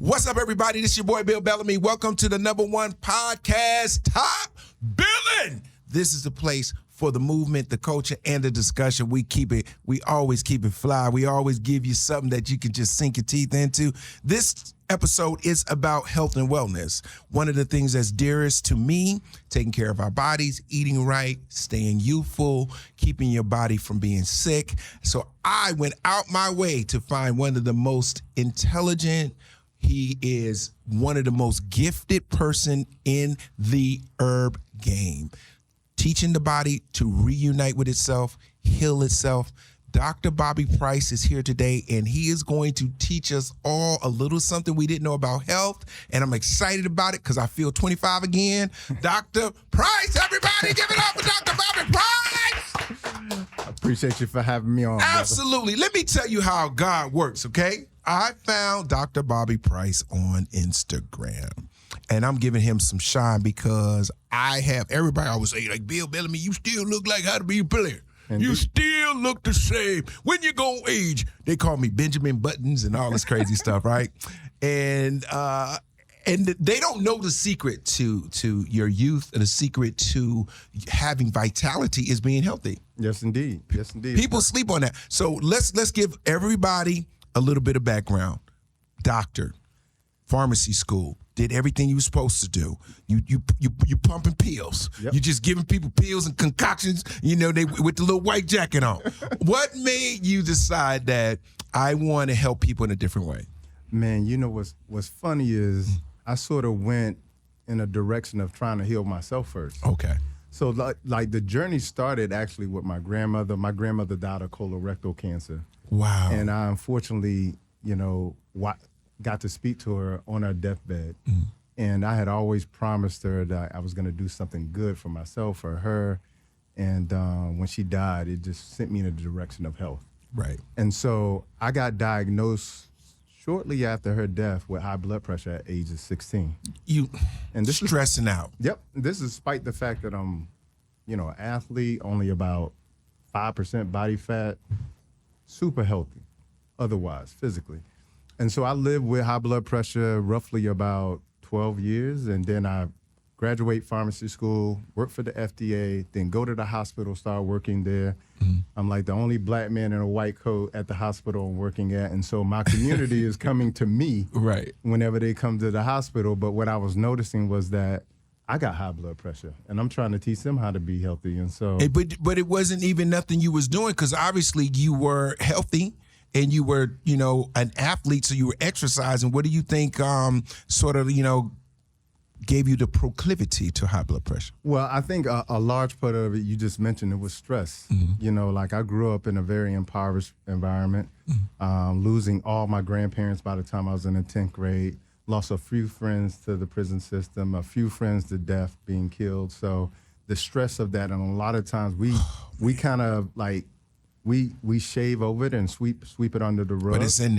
What's up, everybody? This is your boy, Bill Bellamy. Welcome to the #1 podcast, Top Billin. This is the place for the movement, the culture, and the discussion. We always keep it fly. We always give you something that you can just sink your teeth into. This episode is about health and wellness. One of the things that's dearest to me, taking care of our bodies, eating right, staying youthful, keeping your body from being sick. So I went out my way to find one of the most intelligent, he is one of the most gifted person in the herb game, teaching the body to reunite with itself, heal itself. Dr. Bobby Price is here today, and he is going to teach us all a little something we didn't know about health, and I'm excited about it because I feel 25 again. Dr. Price, everybody give it up for Dr. Bobby Price! I appreciate you for having me on. Absolutely. Let me tell you how God works, okay? I found Dr. Bobby Price on Instagram, and I'm giving him some shine because everybody always say, like, Bill Bellamy, you still look like how to be a player. Indeed. You still look the same. When you gonna age? They call me Benjamin Buttons and all this crazy stuff, right? And they don't know the secret to your youth, and the secret to having vitality is being healthy. Yes, indeed. Yes, indeed. People sleep on that. So let's give everybody a little bit of background. Doctor, pharmacy school, did everything you were supposed to do. You pumping pills. Yep. You just giving people pills and concoctions, they with the little white jacket on. What made you decide that I want to help people in a different way? Man, what's funny is I sort of went in a direction of trying to heal myself first. Okay. So like the journey started actually with my grandmother. My grandmother died of colorectal cancer. Wow. And I unfortunately, got to speak to her on her deathbed. Mm. And I had always promised her that I was going to do something good for myself, for her. And when she died, it just sent me in the direction of health. Right. And so I got diagnosed shortly after her death with high blood pressure at age of 16. This stressing out. Yep. This is despite the fact that I'm, an athlete, only about 5% body fat, super healthy, otherwise, physically. And so I lived with high blood pressure roughly about 12 years, and then I graduate pharmacy school, work for the FDA, then go to the hospital, start working there. Mm-hmm. I'm like the only black man in a white coat at the hospital I'm working at, and so my community is coming to me right whenever they come to the hospital. But what I was noticing was that I got high blood pressure, and I'm trying to teach them how to be healthy. And so, but it wasn't even nothing you was doing, because obviously you were healthy and you were, an athlete, so you were exercising. What do you think, gave you the proclivity to high blood pressure? Well, I think a large part of it, you just mentioned, it was stress. Mm-hmm. Like I grew up in a very impoverished environment, losing all my grandparents by the time I was in the 10th grade. Lost a few friends to the prison system, a few friends to death, being killed. So the stress of that, and a lot of times we kind of like, we shave over it and sweep it under the rug. But it's in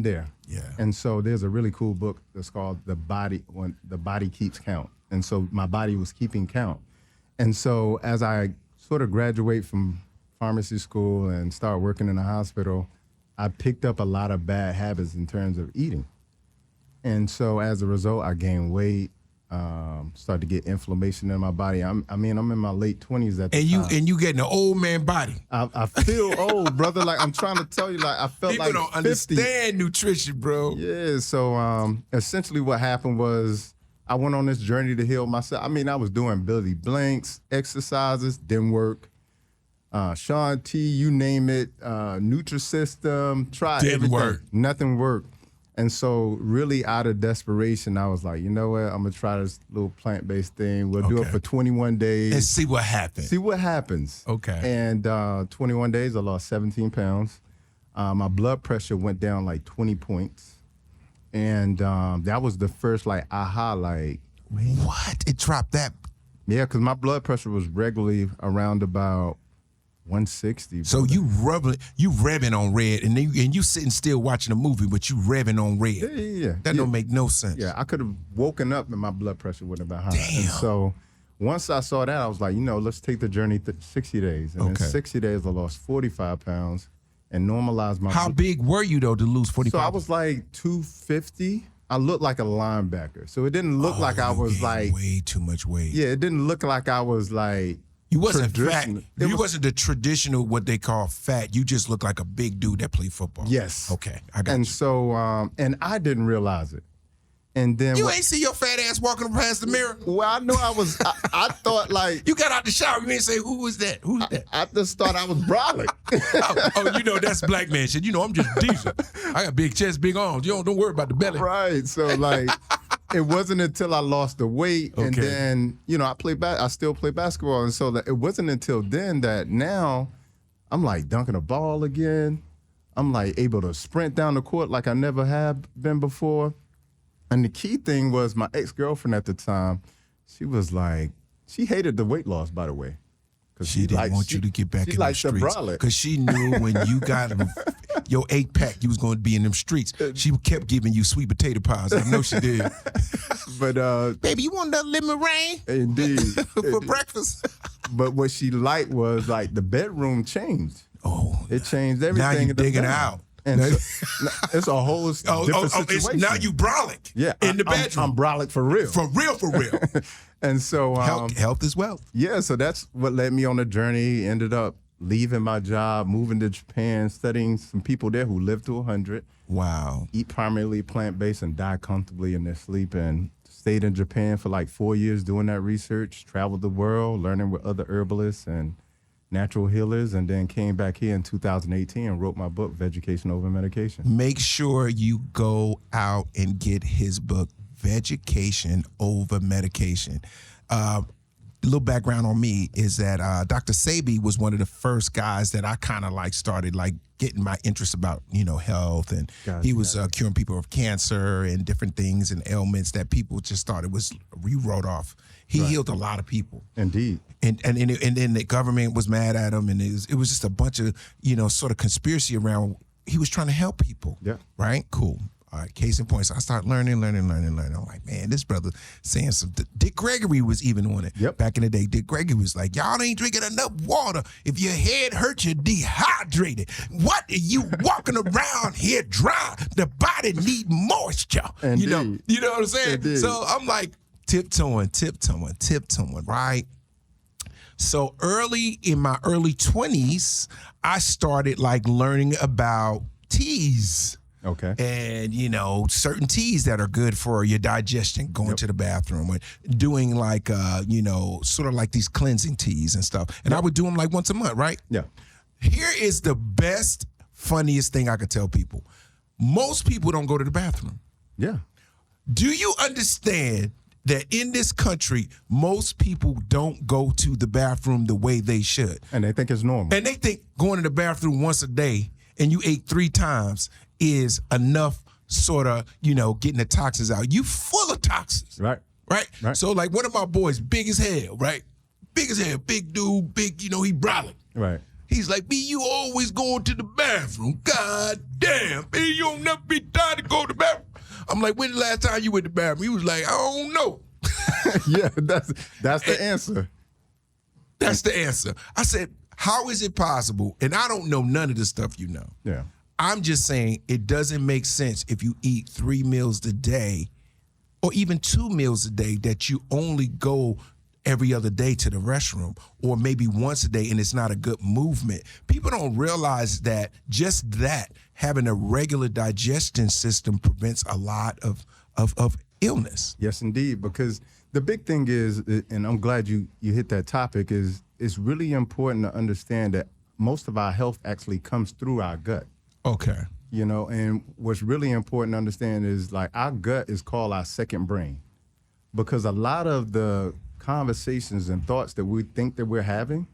there. Yeah. And so there's a really cool book that's called The Body Keeps Count. And so my body was keeping count. And so as I sort of graduate from pharmacy school and start working in a hospital, I picked up a lot of bad habits in terms of eating. And so as a result, I gained weight, started to get inflammation in my body. I'm in my late 20s at the time. And you getting an old man body. I feel old, brother. Like I'm trying to tell you, like I felt people like don't 50. Understand nutrition, bro. Yeah. So essentially, what happened was I went on this journey to heal myself. I was doing Billy Blanks exercises, didn't work. Sean T, you name it, Nutrisystem, tried everything. Work. Nothing worked. And so really out of desperation, I was like, you know what? I'm going to try this little plant-based thing. We'll do it for 21 days. And see what happens. Okay. And 21 days, I lost 17 pounds. My blood pressure went down like 20 points. And that was the first aha, what? It dropped that? Yeah, because my blood pressure was regularly around about 160. So you revving on red, and you sitting still watching a movie, but you revving on red. Yeah. That don't make no sense. Yeah, I could have woken up and my blood pressure would have been high. Damn. And so once I saw that, I was like, let's take the journey 60 days. And in 60 days, I lost 45 pounds and normalized my... How big were you, though, to lose 45? So I was like 250. I looked like a linebacker. So it didn't look like I you was gained like, way too much weight. yeah, it didn't look like I was like, You wasn't fat. traditional. You wasn't the traditional, what they call fat. You just look like a big dude that played football. yes. Okay, I got And you. so, and I didn't realize it. And then, You ain't see your fat ass walking past the mirror? well, I knew I was, I thought like, You got out the shower, you ain't say, who was that? Who's that? I just thought I was brolic. oh, you know, that's black man shit. You know, I'm just decent. I got big chest, big arms. You don't worry about the belly. Right. So like, it wasn't until I lost the weight, and Okay. then I still play basketball, and so that it wasn't until then that now I'm like dunking a ball again. I'm like able to sprint down the court like I never have been before. And the key thing was my ex-girlfriend at the time. She was like, she hated the weight loss, by the way. 'Cause She didn't want you to get back in the liked the streets. brolic. Because she knew when you got your 8-pack, you was going to be in them streets. She kept giving you sweet potato pies. I know she did. But Baby, you want another lemon rain indeed. for breakfast? But what she liked was like the bedroom changed. Oh, It changed everything. now you in the digging bedroom. out. And so, it's a whole different situation. now you brolic in the bedroom. I'm brolic for real. For real. And so, Health is wealth. yeah, so that's what led me on the journey. Ended up leaving my job, moving to Japan, studying some people there who lived to 100, Wow. eat primarily plant-based and die comfortably in their sleep, and stayed in Japan for like 4 years doing that research, traveled the world, learning with other herbalists and natural healers, and then came back here in 2018 and wrote my book, Vegetation Over Medication. Make sure you go out and get his book, Vegetation Over Medication. A little background on me is that Dr. Sebi was one of the first guys that I kind of like started like getting my interest about, health. And he was curing people of cancer and different things and ailments that people just thought he wrote off. He healed a lot of people. Indeed. And then the government was mad at him, and it was just a bunch of sort of conspiracy around. He was trying to help people. Yeah. Right. Cool. All right. Case in point. So I started learning. I'm like, man, this brother saying something. Dick Gregory was even on it. Yep. Back in the day, Dick Gregory was like, y'all ain't drinking enough water. If your head hurts, you're dehydrated. What are you walking around here dry? The body need moisture. Indeed. You know what I'm saying? Indeed. So I'm like tiptoeing, right? So in my early 20s, I started like learning about teas. Okay. And, certain teas that are good for your digestion, going to the bathroom, and doing like, sort of like these cleansing teas and stuff. And I would do them like once a month, right? Yeah. Here is the best, funniest thing I could tell people. Most people don't go to the bathroom. Yeah. Do you understand that in this country, most people don't go to the bathroom the way they should? And they think it's normal. And they think going to the bathroom once a day and you ate 3 times is enough sort of, getting the toxins out. You full of toxins. Right. Right? So like one of my boys, big as hell, right? Big as hell, big dude, big, he brolic. Right. He's like, B, you always going to the bathroom. God damn, B, you don't never be tired to go to the bathroom. I'm like, when the last time you went to the bathroom? He was like, I don't know. Yeah, that's the answer. That's the answer. I said, how is it possible? And I don't know none of the stuff you know. Yeah. I'm just saying it doesn't make sense if you eat 3 meals a day or even 2 meals a day that you only go every other day to the restroom or maybe once a day and it's not a good movement. People don't realize that just that, having a regular digestion system prevents a lot of illness. Yes, indeed. Because the big thing is, and I'm glad you hit that topic, is it's really important to understand that most of our health actually comes through our gut. Okay. And what's really important to understand is like our gut is called our second brain, because a lot of the conversations and thoughts that we think that we're having,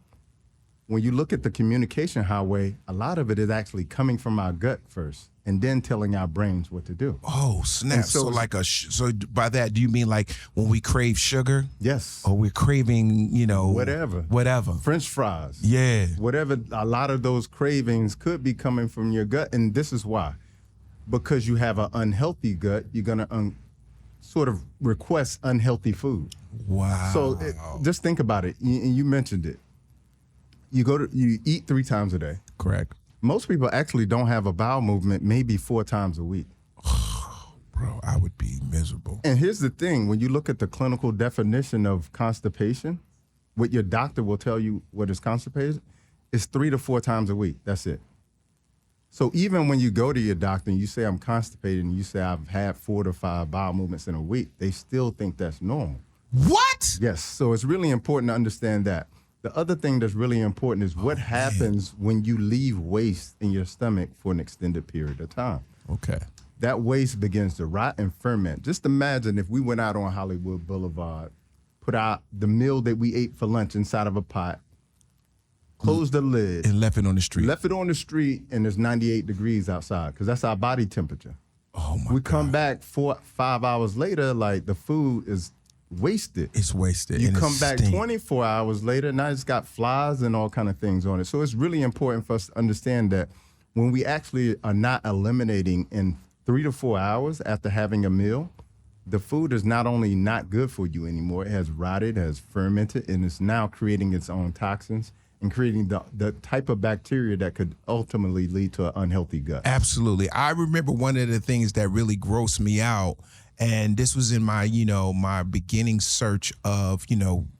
when you look at the communication highway, a lot of it is actually coming from our gut first and then telling our brains what to do. Oh, snap. And So like so by that, do you mean like when we crave sugar? Yes. Or we're craving, Whatever. French fries. Yeah. Whatever, a lot of those cravings could be coming from your gut. And this is why. Because you have an unhealthy gut, you're going to sort of request unhealthy food. Wow. So just think about it. You mentioned it. You eat 3 times a day. Correct. Most people actually don't have a bowel movement maybe 4 times a week. Bro, I would be miserable. And here's the thing. When you look at the clinical definition of constipation, what your doctor will tell you what is constipated is 3 to 4 times a week. That's it. So even when you go to your doctor and you say, I'm constipated, and you say, I've had 4 to 5 bowel movements in a week, they still think that's normal. What? Yes. So it's really important to understand that. The other thing that's really important is what happens when you leave waste in your stomach for an extended period of time. Okay. That waste begins to rot and ferment. Just imagine if we went out on Hollywood Boulevard, put out the meal that we ate for lunch inside of a pot, closed the lid. And left it on the street. Left it on the street, and it's 98 degrees outside because that's our body temperature. Oh, my We God. come back 4, 5 hours later, like the food is wasted. It's wasted. You and come it back stink. 24 hours later, now it's got flies and all kind of things on it. So it's really important for us to understand that when we actually are not eliminating in 3 to 4 hours after having a meal, the food is not only not good for you anymore, it has rotted, has fermented, and it's now creating its own toxins and creating the type of bacteria that could ultimately lead to an unhealthy gut. Absolutely. I remember one of the things that really grossed me out, and this was in my, my beginning search of,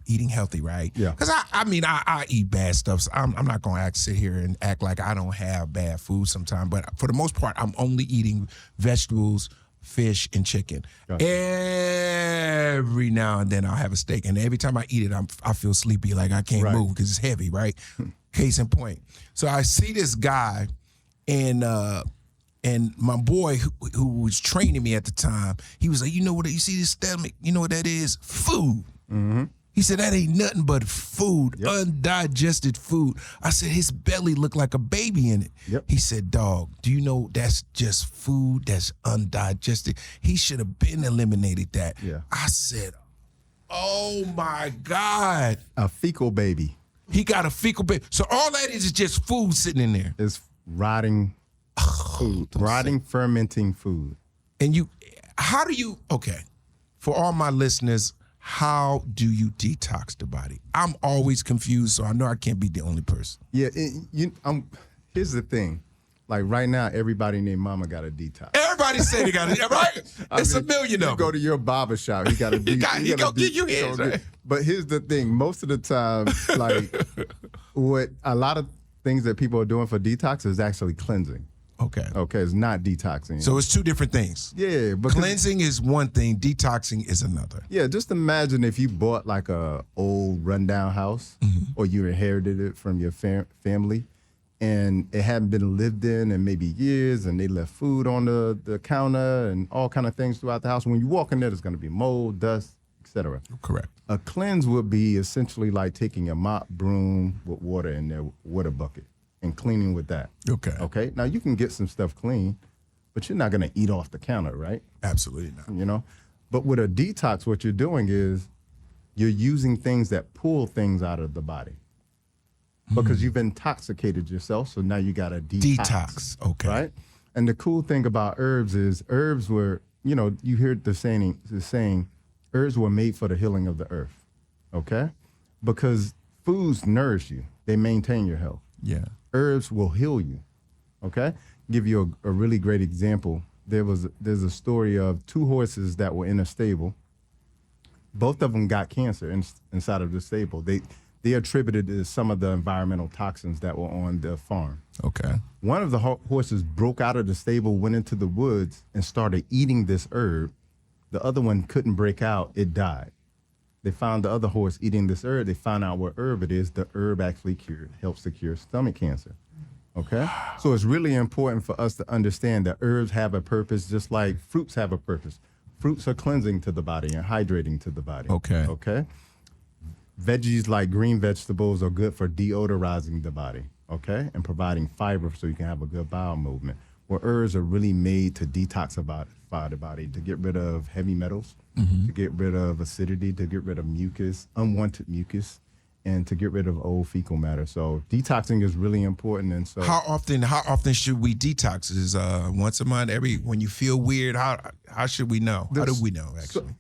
eating healthy, right? Yeah. Because I eat bad stuff. So I'm not going to sit here and act like I don't have bad food sometimes. But for the most part, I'm only eating vegetables, fish, and chicken. Gotcha. Every now and then I'll have a steak. And every time I eat it, I feel sleepy, like I can't Right. move because it's heavy, right? Case in point. So I see this guy, and my boy who was training me at the time, he was like, you see this stomach? You know what that is? Food. Mm-hmm. He said, that ain't nothing but food, undigested food. I said, his belly looked like a baby in it. Yep. He said, dog, do you know that's just food that's undigested? He should have been eliminated that. Yeah. I said, oh my God. A fecal baby He got a fecal baby. So all that is just food sitting in there. is rotting food, rotting, fermenting food. And okay, for all my listeners, how do you detox the body? I'm always confused, so I know I can't be the only person. Yeah, here's the thing. Like right now, everybody named Mama got a detox. Everybody say they got it, right? It's a million of You go them. to your barber shop, he got a detox. He gonna give you his, right? But here's the thing. Most of the time, like what a lot of things that people are doing for detox is actually cleansing. Okay. Okay, it's not detoxing. So it's two different things. yeah, because Cleansing is one thing, detoxing is another. yeah, just imagine if you bought like a old rundown house, or you inherited it from your family, and it hadn't been lived in maybe years, and they left food on the counter and all kind of things throughout the house. When you walk in there, there's going to be mold, dust, etc. Correct. A cleanse would be essentially like taking a mop, broom with water in their water bucket and cleaning with that. Okay. Okay. Now you can get some stuff clean, but you're not going to eat off the counter, right? Absolutely not. But with a detox, what you're doing is you're using things that pull things out of the body because you've intoxicated yourself. So now you got to Detox. Okay. right? And the cool thing about herbs is herbs were, you hear the saying, herbs were made for the healing of the earth, okay? Because foods nourish you. They maintain your health. Yeah. Herbs will heal you, okay? Give you a really great example. There's a story of 2 horses that were in a stable. Both of them got cancer inside of the stable. They attributed it to some of the environmental toxins that were on the farm. Okay. One of the horses broke out of the stable, went into the woods, and started eating this herb. The other one couldn't break out. It died. They found the other horse eating this herb. They found out what herb it is. The herb actually helps to cure stomach cancer. Okay? So it's really important for us to understand that herbs have a purpose just like fruits have a purpose. Fruits are cleansing to the body and hydrating to the body. Okay. Okay? Veggies like green vegetables are good for deodorizing the body, okay? And providing fiber so you can have a good bowel movement. Well, herbs are really made to detoxify the body, to get rid of heavy metals, to get rid of acidity, to get rid of mucus, unwanted mucus, and to get rid of old fecal matter. So detoxing is really important. And so How often should we detox? Is once a month? When you feel weird? How should we know? How do we know actually?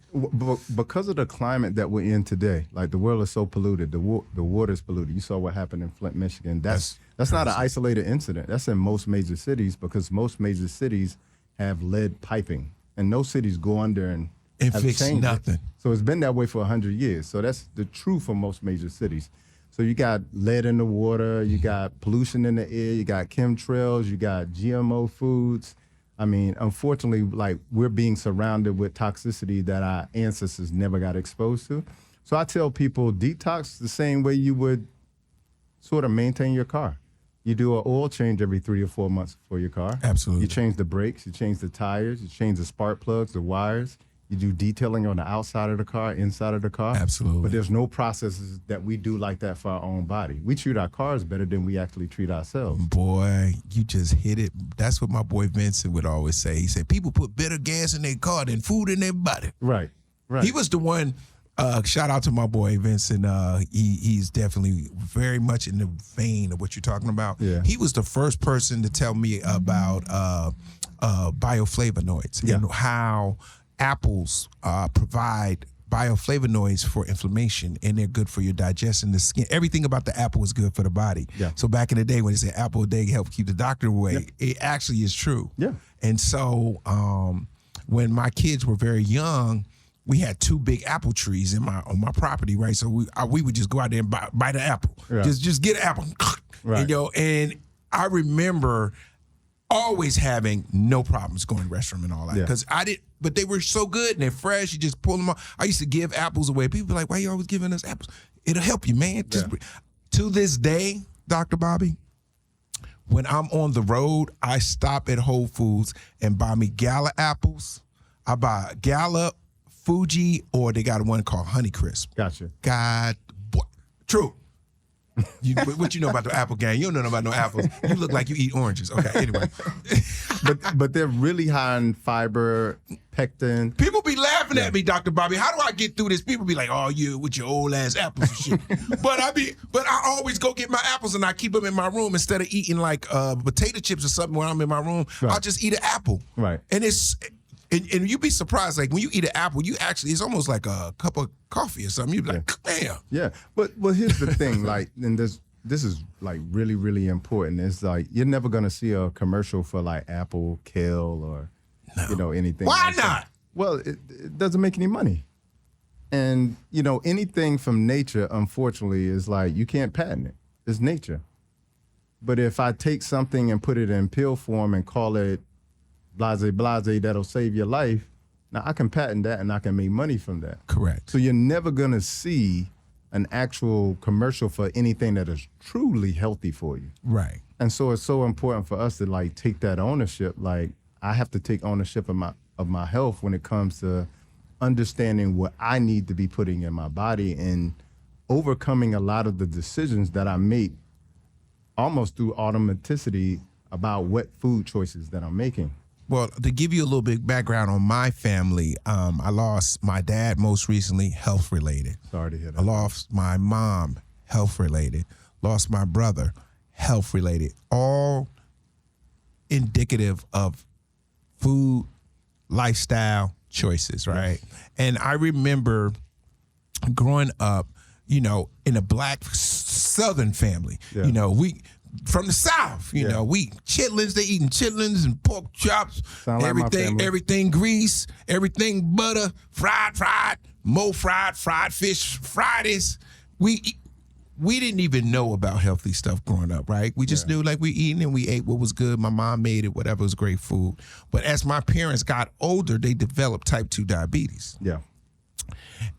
because of the climate that we're in today, like the world is so polluted, the water is polluted. You saw what happened in Flint, Michigan. That's not an isolated incident. That's in most major cities because most major cities have lead piping and no cities go under and have fix changed nothing. it. So it's been that way for 100 years. So that's the truth for most major cities. So you got lead in the water, you got pollution in the air, you got chemtrails, you got GMO foods. I mean, unfortunately, like, we're being surrounded with toxicity that our ancestors never got exposed to. So I tell people, detox the same way you would sort of maintain your car. You do an oil change every 3 or 4 months for your car. Absolutely. You change the brakes, you change the tires, you change the spark plugs, the wires. You do detailing on the outside of the car, inside of the car. Absolutely. But there's no processes that we do like that for our own body. We treat our cars better than we actually treat ourselves. Boy, you just hit it. That's what my boy Vincent would always say. He said, people put better gas in their car than food in their body. Right. He was the one, shout out to my boy Vincent. He's definitely very much in the vein of what you're talking about. Yeah. He was the first person to tell me about bioflavonoids and how apples provide bioflavonoids for inflammation, and they're good for your digestion, the skin. Everything about the apple is good for the body. Yeah. So back in the day when they said apple a day help keep the doctor away, it actually is true. Yeah. And so when my kids were very young, we had 2 big apple trees on my property, right? So we would just go out there and buy the apple. Yeah. Just get an apple. Right. And I remember always having no problems going to the restroom and all that. Because but they were so good and they're fresh. You just pull them out. I used to give apples away. People were like, why are you always giving us apples? It'll help you, man. To this day, Dr. Bobby, when I'm on the road, I stop at Whole Foods and buy me Gala apples. I buy Gala, Fuji, or they got one called Honeycrisp. Gotcha. God, boy, true. What you know about the apple gang? You don't know about no apples. You look like you eat oranges. Okay, anyway. but they're really high in fiber, pectin. People be laughing at me, Dr. Bobby. How do I get through this? People be like, "Oh, you with your old ass apples and shit." but I always go get my apples and I keep them in my room instead of eating like potato chips or something when I'm in my room. Right. I'll just eat an apple. Right. And and you'd be surprised, like when you eat an apple, it's almost like a cup of coffee or something. You'd be like, damn. Yeah, but here's the thing, like, and this is like really, really important. It's like you're never gonna see a commercial for like apple, kale, or anything. Why like not? that. Well, it doesn't make any money, and anything from nature, unfortunately, is like you can't patent it. It's nature. But if I take something and put it in pill form and call it blase, that'll save your life. Now, I can patent that and I can make money from that. Correct. So you're never going to see an actual commercial for anything that is truly healthy for you. Right. And so it's so important for us to like take that ownership. Like, I have to take ownership of my health when it comes to understanding what I need to be putting in my body and overcoming a lot of the decisions that I make almost through automaticity about what food choices that I'm making. Well, to give you a little bit background on my family, I lost my dad most recently, health related. Sorry to hear that. I lost my mom, health related. Lost my brother, health related. All indicative of food, lifestyle choices, right? And I remember growing up, in a black Southern family, we from the South, we chitlins, they eating chitlins and pork chops, Sound like my family. everything grease, everything butter, fried, more fried fish, Fridays. We didn't even know about healthy stuff growing up, right? We just knew like we eating and we ate what was good. My mom made it, whatever was great food. But as my parents got older, they developed type 2 diabetes. Yeah.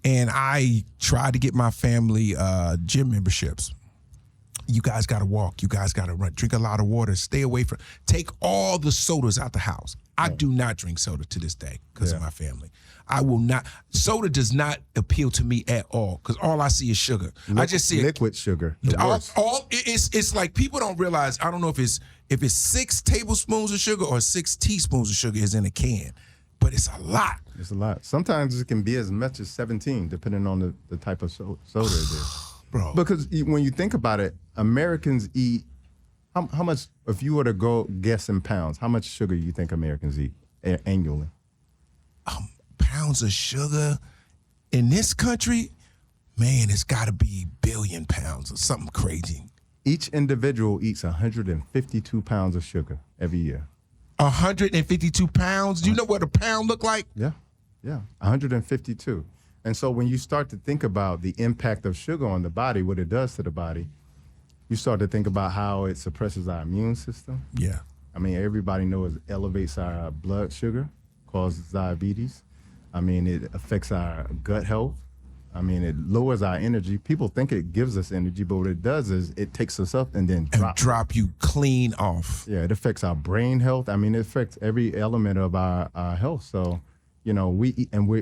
And I tried to get my family gym memberships. You guys got to walk. You guys got to run. Drink a lot of water. Stay away from. Take all the sodas out the house. I do not drink soda to this day because of my family. I will not. Soda does not appeal to me at all because all I see is sugar. I just see liquid sugar. It's like people don't realize. I don't know if it's 6 tablespoons of sugar or 6 teaspoons of sugar is in a can, but it's a lot. It's a lot. Sometimes it can be as much as 17, depending on the type of soda it is. Bro. Because when you think about it, Americans eat, how much, if you were to go guess in pounds, how much sugar do you think Americans eat annually? Pounds of sugar in this country, man, it's got to be billion pounds or something crazy. Each individual eats 152 pounds of sugar every year. 152 pounds. Do you know what a pound look like? Yeah, 152. And so when you start to think about the impact of sugar on the body, what it does to the body, you start to think about how it suppresses our immune system. Yeah. I mean, everybody knows it elevates our blood sugar, causes diabetes. I mean, it affects our gut health. I mean, it lowers our energy. People think it gives us energy, but what it does is it takes us up and then drop you clean off. Yeah, it affects our brain health. I mean, it affects every element of our health. So, you know, we're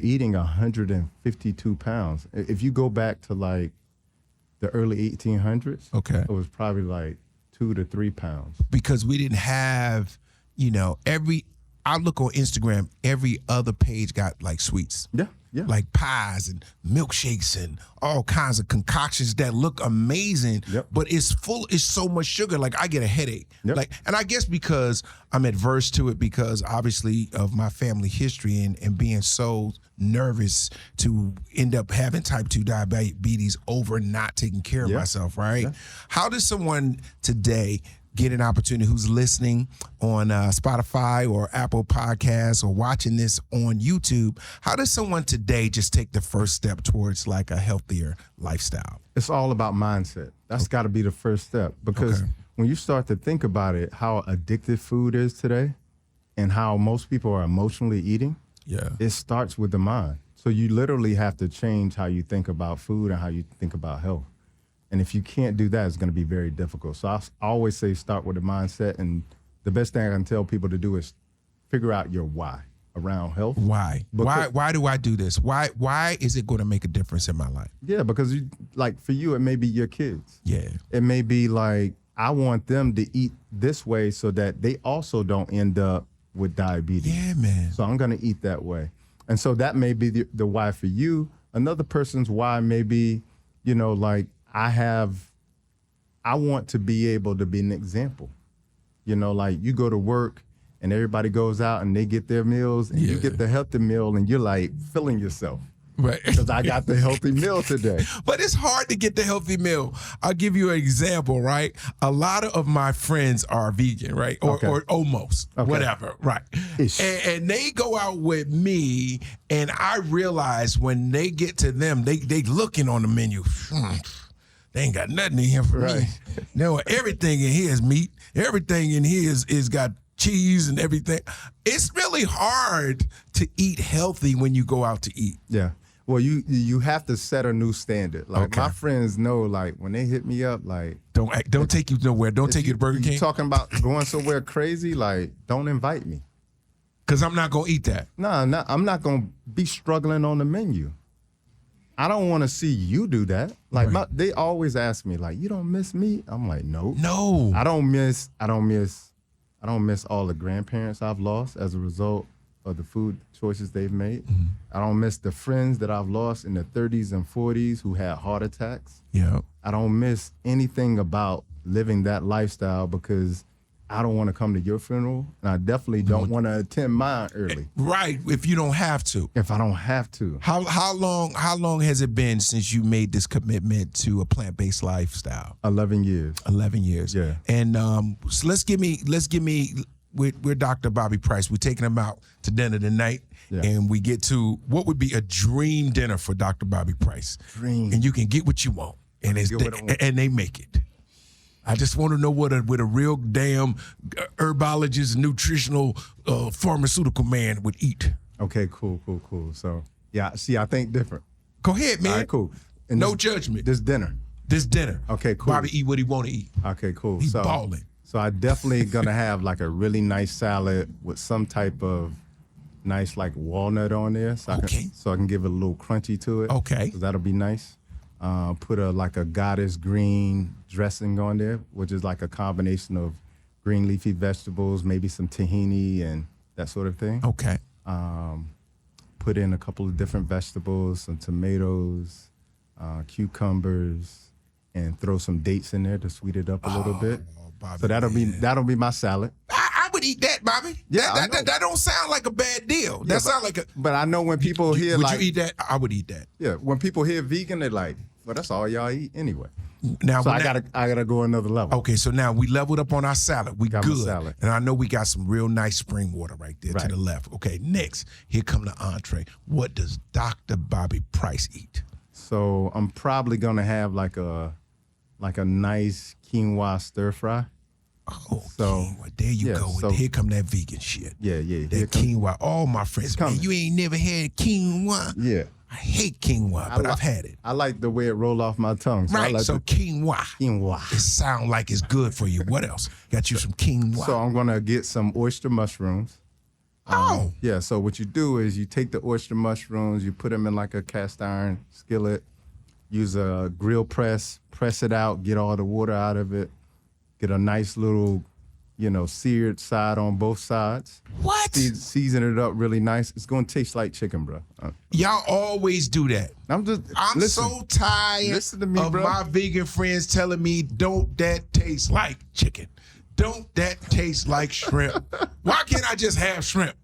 eating 152 pounds. If you go back to like the early 1800s, okay, it was probably like 2 to 3 pounds. Because we didn't have, you know, I look on Instagram, every other page got like sweets. Yeah. Like pies and milkshakes and all kinds of concoctions that look amazing, but it's so much sugar. Like I get a headache. Like, and I guess because I'm adverse to it because obviously of my family history and being so nervous to end up having type 2 diabetes over not taking care of myself, right? How does someone today get an opportunity who's listening on Spotify or Apple Podcasts or watching this on YouTube? How does someone today just take the first step towards like a healthier lifestyle? It's all about mindset. That's got to be the first step because when you start to think about it, how addictive food is today and how most people are emotionally eating, it starts with the mind. So you literally have to change how you think about food and how you think about health. And if you can't do that, it's going to be very difficult. So I always say start with the mindset. And the best thing I can tell people to do is figure out your why around health. Why? Why do I do this? Why is it going to make a difference in my life? Yeah, because for you, it may be your kids. Yeah. It may be like, I want them to eat this way so that they also don't end up with diabetes. Yeah, man. So I'm going to eat that way. And so that may be the why for you. Another person's why may be, you know, like, I want to be able to be an example. You know, like you go to work and everybody goes out and they get their meals and you get the healthy meal and you're like feeling yourself. Right. Because I got the healthy meal today. But it's hard to get the healthy meal. I'll give you an example, right? A lot of my friends are vegan, right? Or almost, whatever, right? And they go out with me and I realize when they get to them, they looking on the menu. They ain't got nothing in here for me. No, everything in here is meat. Everything in here is got cheese and everything. It's really hard to eat healthy when you go out to eat. Yeah. Well, you have to set a new standard. Like my friends know, like when they hit me up, like don't take you nowhere. Don't take you to Burger King. You talking about going somewhere crazy? Like don't invite me. Cause I'm not gonna eat that. No, I'm not gonna be struggling on the menu. I don't want to see you do that. Like they always ask me, like, you don't miss me? I'm like, no. I don't miss all the grandparents I've lost as a result of the food choices they've made. Mm-hmm. I don't miss the friends that I've lost in the 30s and 40s who had heart attacks. Yeah. I don't miss anything about living that lifestyle because I don't want to come to your funeral, and I definitely don't want to attend mine early. Right, if you don't have to. If I don't have to. How long has it been since you made this commitment to a plant-based lifestyle? 11 years. 11 years. Yeah. And so let's give me. We're Dr. Bobby Price. We're taking him out to dinner tonight, and we get to what would be a dream dinner for Dr. Bobby Price. Dream. And you can get what you want, and they make it. I just want to know what a real damn herbologist, nutritional, pharmaceutical man would eat. Okay, cool. So, yeah, see, I think different. Go ahead, man. All right, cool. And no judgment. This dinner. Okay, cool. Bobby eat what he want to eat. Okay, cool. He's balling. So I definitely going to have like a really nice salad with some type of nice like walnut on there. So I can give it a little crunchy to it. Okay. So that'll be nice. Put a goddess green dressing on there, which is like a combination of green leafy vegetables, maybe some tahini and that sort of thing. Okay. Put in a couple of different vegetables, some tomatoes, cucumbers, and throw some dates in there to sweeten it up a little bit. Bobby, so that'll be my salad. I would eat that, Bobby. Yeah, that don't sound like a bad deal. That sound like a. But I know when people hear would you eat that? I would eat that. Yeah, when people hear vegan, they're like, well, that's all y'all eat anyway. Now, So I gotta go another level. Okay, so now we leveled up on our salad. We Got my good. salad. And I know we got some real nice spring water right there to Right. the left. Okay, next, here come the entree. What does Dr. Bobby Price eat? So I'm probably gonna have like a nice quinoa stir fry. Oh, So, quinoa. There you yeah, go. so- Here come that vegan shit. Yeah. That quinoa. All my friends, man, coming. you ain't never had quinoa? Yeah. I hate quinoa, but I've had it. I like the way it roll off my tongue. So I Right, like so quinoa. quinoa. It sound like it's good for you. What else? Got you some quinoa. So I'm gonna get some oyster mushrooms. Oh. Yeah, so what you do is you take the oyster mushrooms, you put them in like a cast iron skillet, use a grill press it out, get all the water out of it, get a nice little, seared side on both sides. What? Season it up really nice. It's gonna taste like chicken, bro. Y'all always do that. I'm listen, so tired listen to me, of bro. my vegan friends telling me, don't that taste like chicken? Don't that taste like shrimp? Why can't I just have shrimp?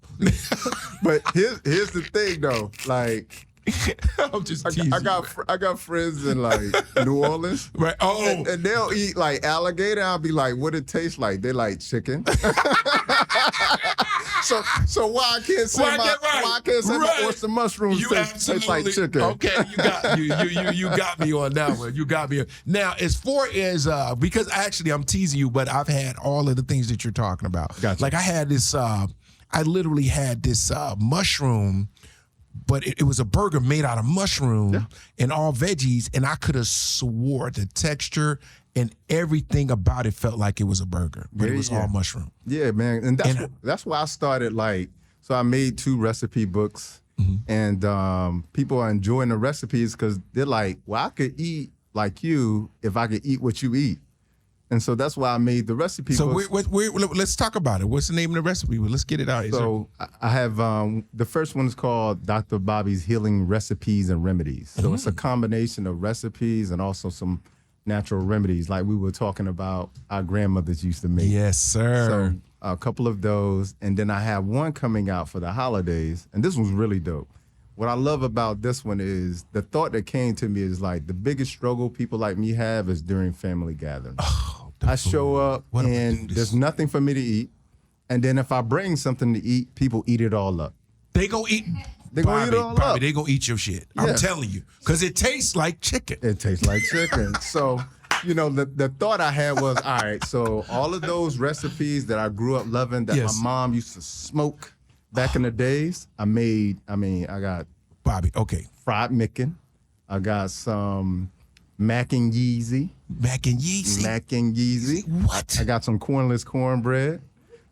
But here's the thing though, like I'm just teasing. I got friends in like New Orleans. Right. Oh. And they'll eat like alligator. I'll be like, what it tastes like? They like chicken. so why I can't say my oyster mushrooms taste like chicken? Okay, you got me on that one. You got me. Now, as far as because actually I'm teasing you, but I've had all of the things that you're talking about. Gotcha. Like I had this. I literally had this mushroom. But it was a burger made out of mushroom and all veggies, and I could have swore the texture and everything about it felt like it was a burger, but it was all mushroom. Yeah, man, and that's why I started so I made 2 recipe books, and people are enjoying the recipes because they're like, well, I could eat like you if I could eat what you eat. And so that's why I made the recipe books. Let's talk about it. What's the name of the recipe? Let's get it out. So I have the first one is called Dr. Bobby's Healing Recipes and Remedies. So it's a combination of recipes and also some natural remedies, like we were talking about our grandmothers used to make. Yes, sir. So a couple of those, and then I have one coming out for the holidays, and this one's really dope. What I love about this one is the thought that came to me is like the biggest struggle people like me have is during family gatherings. I show up and there's nothing for me to eat. And then if I bring something to eat, people eat it all up. They gonna eat. They gonna eat it all up. They gonna eat your shit. Yeah. I'm telling you, because it tastes like chicken. It tastes like chicken. So, the thought I had was, all right, so all of those recipes that I grew up loving that my mom used to smoke back in the days, I got Bobby, okay. fried Micken. I got some mac and yeezy. Mac and yeezy? Mac and yeezy. What? I got some cornless cornbread.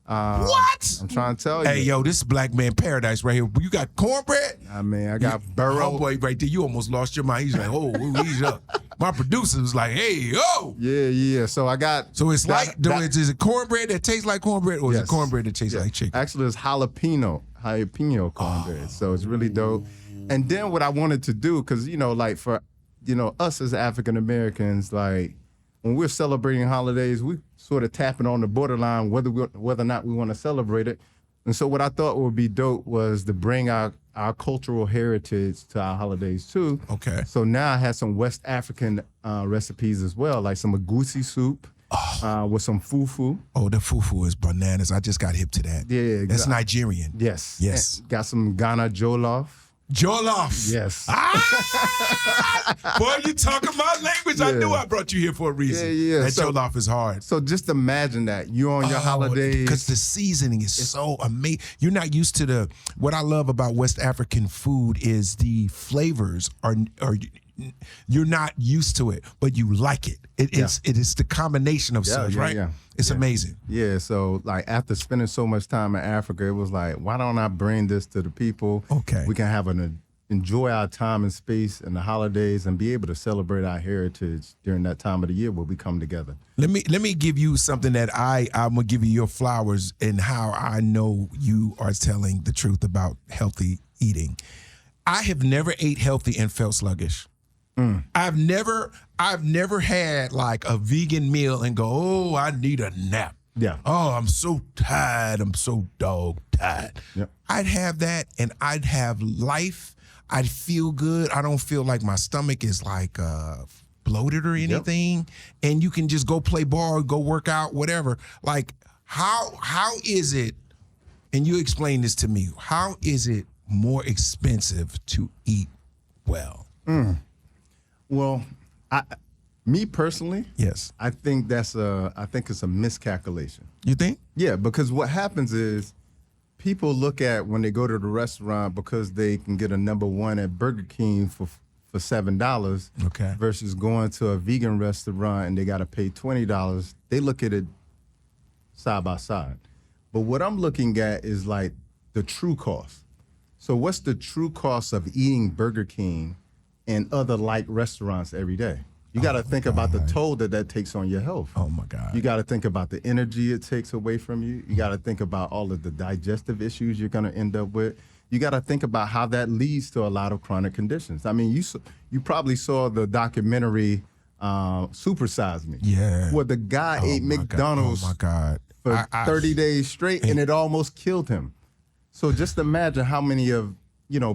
What? I'm trying to tell you. Hey, yo, this is Black Man Paradise right here. You got cornbread? I got burro. Homeboy right there, you almost lost your mind. He's like, oh, he's up. My producer was like, hey, yo. Yeah. So I got. So it's is it cornbread that tastes like cornbread, or is it cornbread that tastes like chicken? Actually, it's jalapeno cornbread. So it's really dope. And then what I wanted to do, because for us as African Americans, like when we're celebrating holidays, we sort of tapping on the borderline whether or not we want to celebrate it. And so what I thought would be dope was to bring our cultural heritage to our holidays too. Okay. So now I had some West African recipes as well, like some egusi soup with some fufu. Oh, the fufu is bananas. I just got hip to that. Yeah, exactly. That's Nigerian. Yes. Yes. And got some Ghana jollof. Jollof. Yes. Boy, you talking my language. I knew I brought you here for a reason. Yeah. That jollof is hard. So just imagine that. You're on your holidays. Because the seasoning is so amazing. You're not used to what I love about West African food is the flavors are you're not used to it, but you like it. It is the combination of such, right? Yeah. It's amazing. Yeah, so like after spending so much time in Africa, it was like, why don't I bring this to the people? Okay. We can have enjoy our time and space and the holidays and be able to celebrate our heritage during that time of the year where we come together. Let me give you something that I'm gonna give you your flowers and how I know you are telling the truth about healthy eating. I have never ate healthy and felt sluggish. I've never had like a vegan meal and go, oh, I need a nap. Yeah. Oh, I'm so tired. I'm so dog tired. Yep. I'd have that and I'd have life. I'd feel good. I don't feel like my stomach is like bloated or anything, and you can just go play ball, go work out, whatever. Like, how is it, and you explain this to me, how is it more expensive to eat well? Well, me personally, Yes. I think it's a miscalculation. You think? Yeah, because what happens is people look at when they go to the restaurant because they can get a number one at Burger King for $7 Okay. versus going to a vegan restaurant and they got to pay $20. They look at it side by side. But what I'm looking at is like the true cost. So what's the true cost of eating Burger King and other like restaurants every day? You got to think about the toll that takes on your health. Oh my God. You got to think about the energy it takes away from you. You got to think about all of the digestive issues you're going to end up with. You got to think about how that leads to a lot of chronic conditions. I mean, you probably saw the documentary Super Size Me. Yeah. Where the guy ate McDonald's Oh my God. for 30 days straight and it almost killed him. So just imagine how many of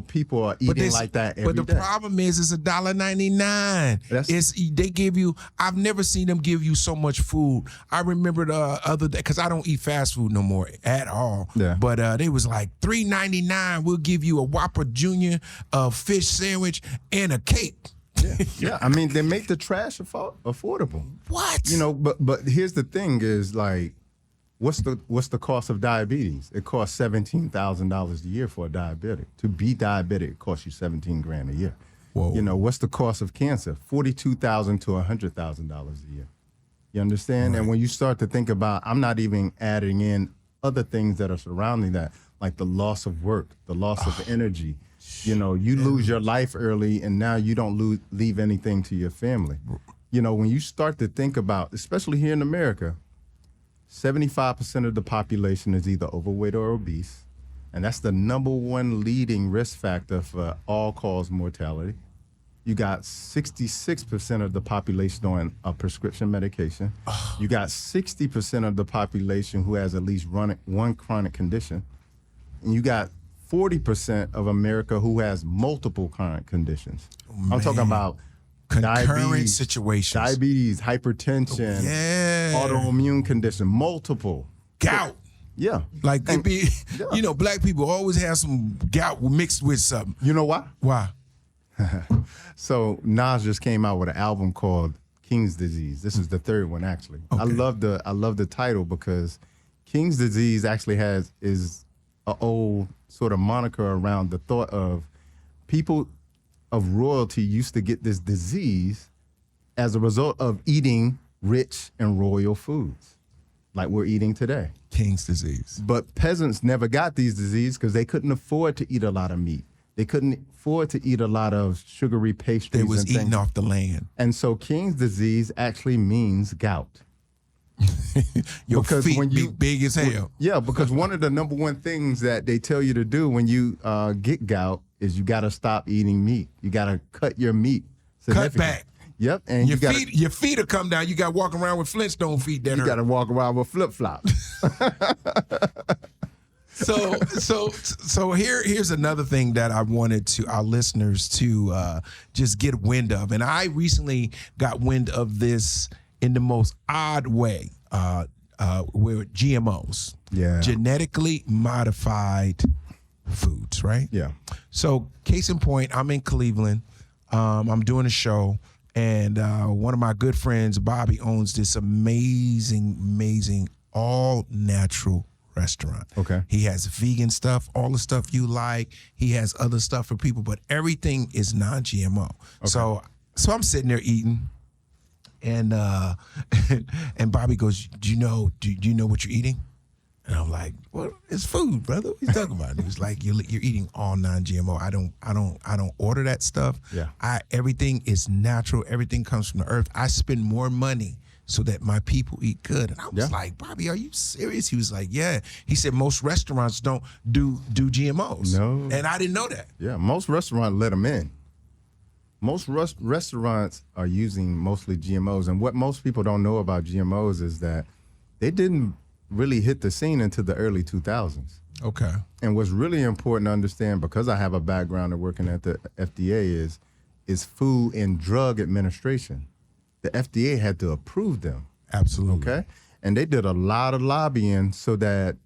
people are eating like that every day. But the problem is, it's $1.99. They give you. I've never seen them give you so much food. I remember the other day, because I don't eat fast food no more at all. Yeah. But they was like $3.99. We'll give you a Whopper Junior, a fish sandwich, and a cake. Yeah. I mean, they make the trash affordable. What? But here's the thing: is like, what's the cost of diabetes? It costs $17,000 a year for a diabetic. To be diabetic, it costs you $17,000 a year. Whoa. What's the cost of cancer? $42,000 to $100,000 a year. You understand? Right. And when you start to think about, I'm not even adding in other things that are surrounding that, like the loss of work, the loss of energy. You lose your life early, and now you don't leave anything to your family. When you start to think about, especially here in America, 75% of the population is either overweight or obese, and that's the number one leading risk factor for all-cause mortality. You got 66% of the population on a prescription medication. You got 60% of the population who has at least one chronic condition. And you got 40% of America who has multiple chronic conditions. I'm talking about concurrent situations. Diabetes, hypertension, autoimmune condition, multiple. Gout. Yeah. Like, black people always have some gout mixed with something. You know why? Why? So Nas just came out with an album called King's Disease. This is the third one, actually. Okay. I love the title because King's Disease actually is an old sort of moniker around the thought of people of royalty used to get this disease as a result of eating rich and royal foods like we're eating today. King's disease. But peasants never got these diseases because they couldn't afford to eat a lot of meat. They couldn't afford to eat a lot of sugary pastries. They was eating off the land. And so King's disease actually means gout. Your because feet when you big as hell. Yeah, because one of the number one things that they tell you to do when you get gout is you got to stop eating meat. You got to cut your meat. Cut back. Yep, and your feet will come down. You got to walk around with Flintstone feet. You got to walk around with flip flops. So here's another thing that I wanted our listeners to just get wind of, and I recently got wind of this in the most odd way. With GMOs, genetically modified foods, right? Yeah. So case in point, I'm in Cleveland. I'm doing a show, and one of my good friends, Bobby, owns this amazing all natural restaurant. Okay. He has vegan stuff, all the stuff you like. He has other stuff for people, but everything is non-GMO. Okay. So I'm sitting there eating, and Bobby goes, "Do you know what you're eating?" And I'm like, "Well, it's food, brother. What are you talking about?" He was like, "You're eating all non-GMO. I don't order that stuff. Yeah. Everything is natural. Everything comes from the earth. I spend more money so that my people eat good." And I was like, "Bobby, are you serious?" He was like, "Yeah." He said most restaurants don't do GMOs. No. And I didn't know that. Yeah, most restaurants let them in. Most restaurants are using mostly GMOs. And what most people don't know about GMOs is that they didn't really hit the scene into the early 2000s. Okay. And what's really important to understand, because I have a background of working at the FDA, is Food and Drug Administration. the FDA had to approve them. Absolutely. Okay. And they did a lot of lobbying so that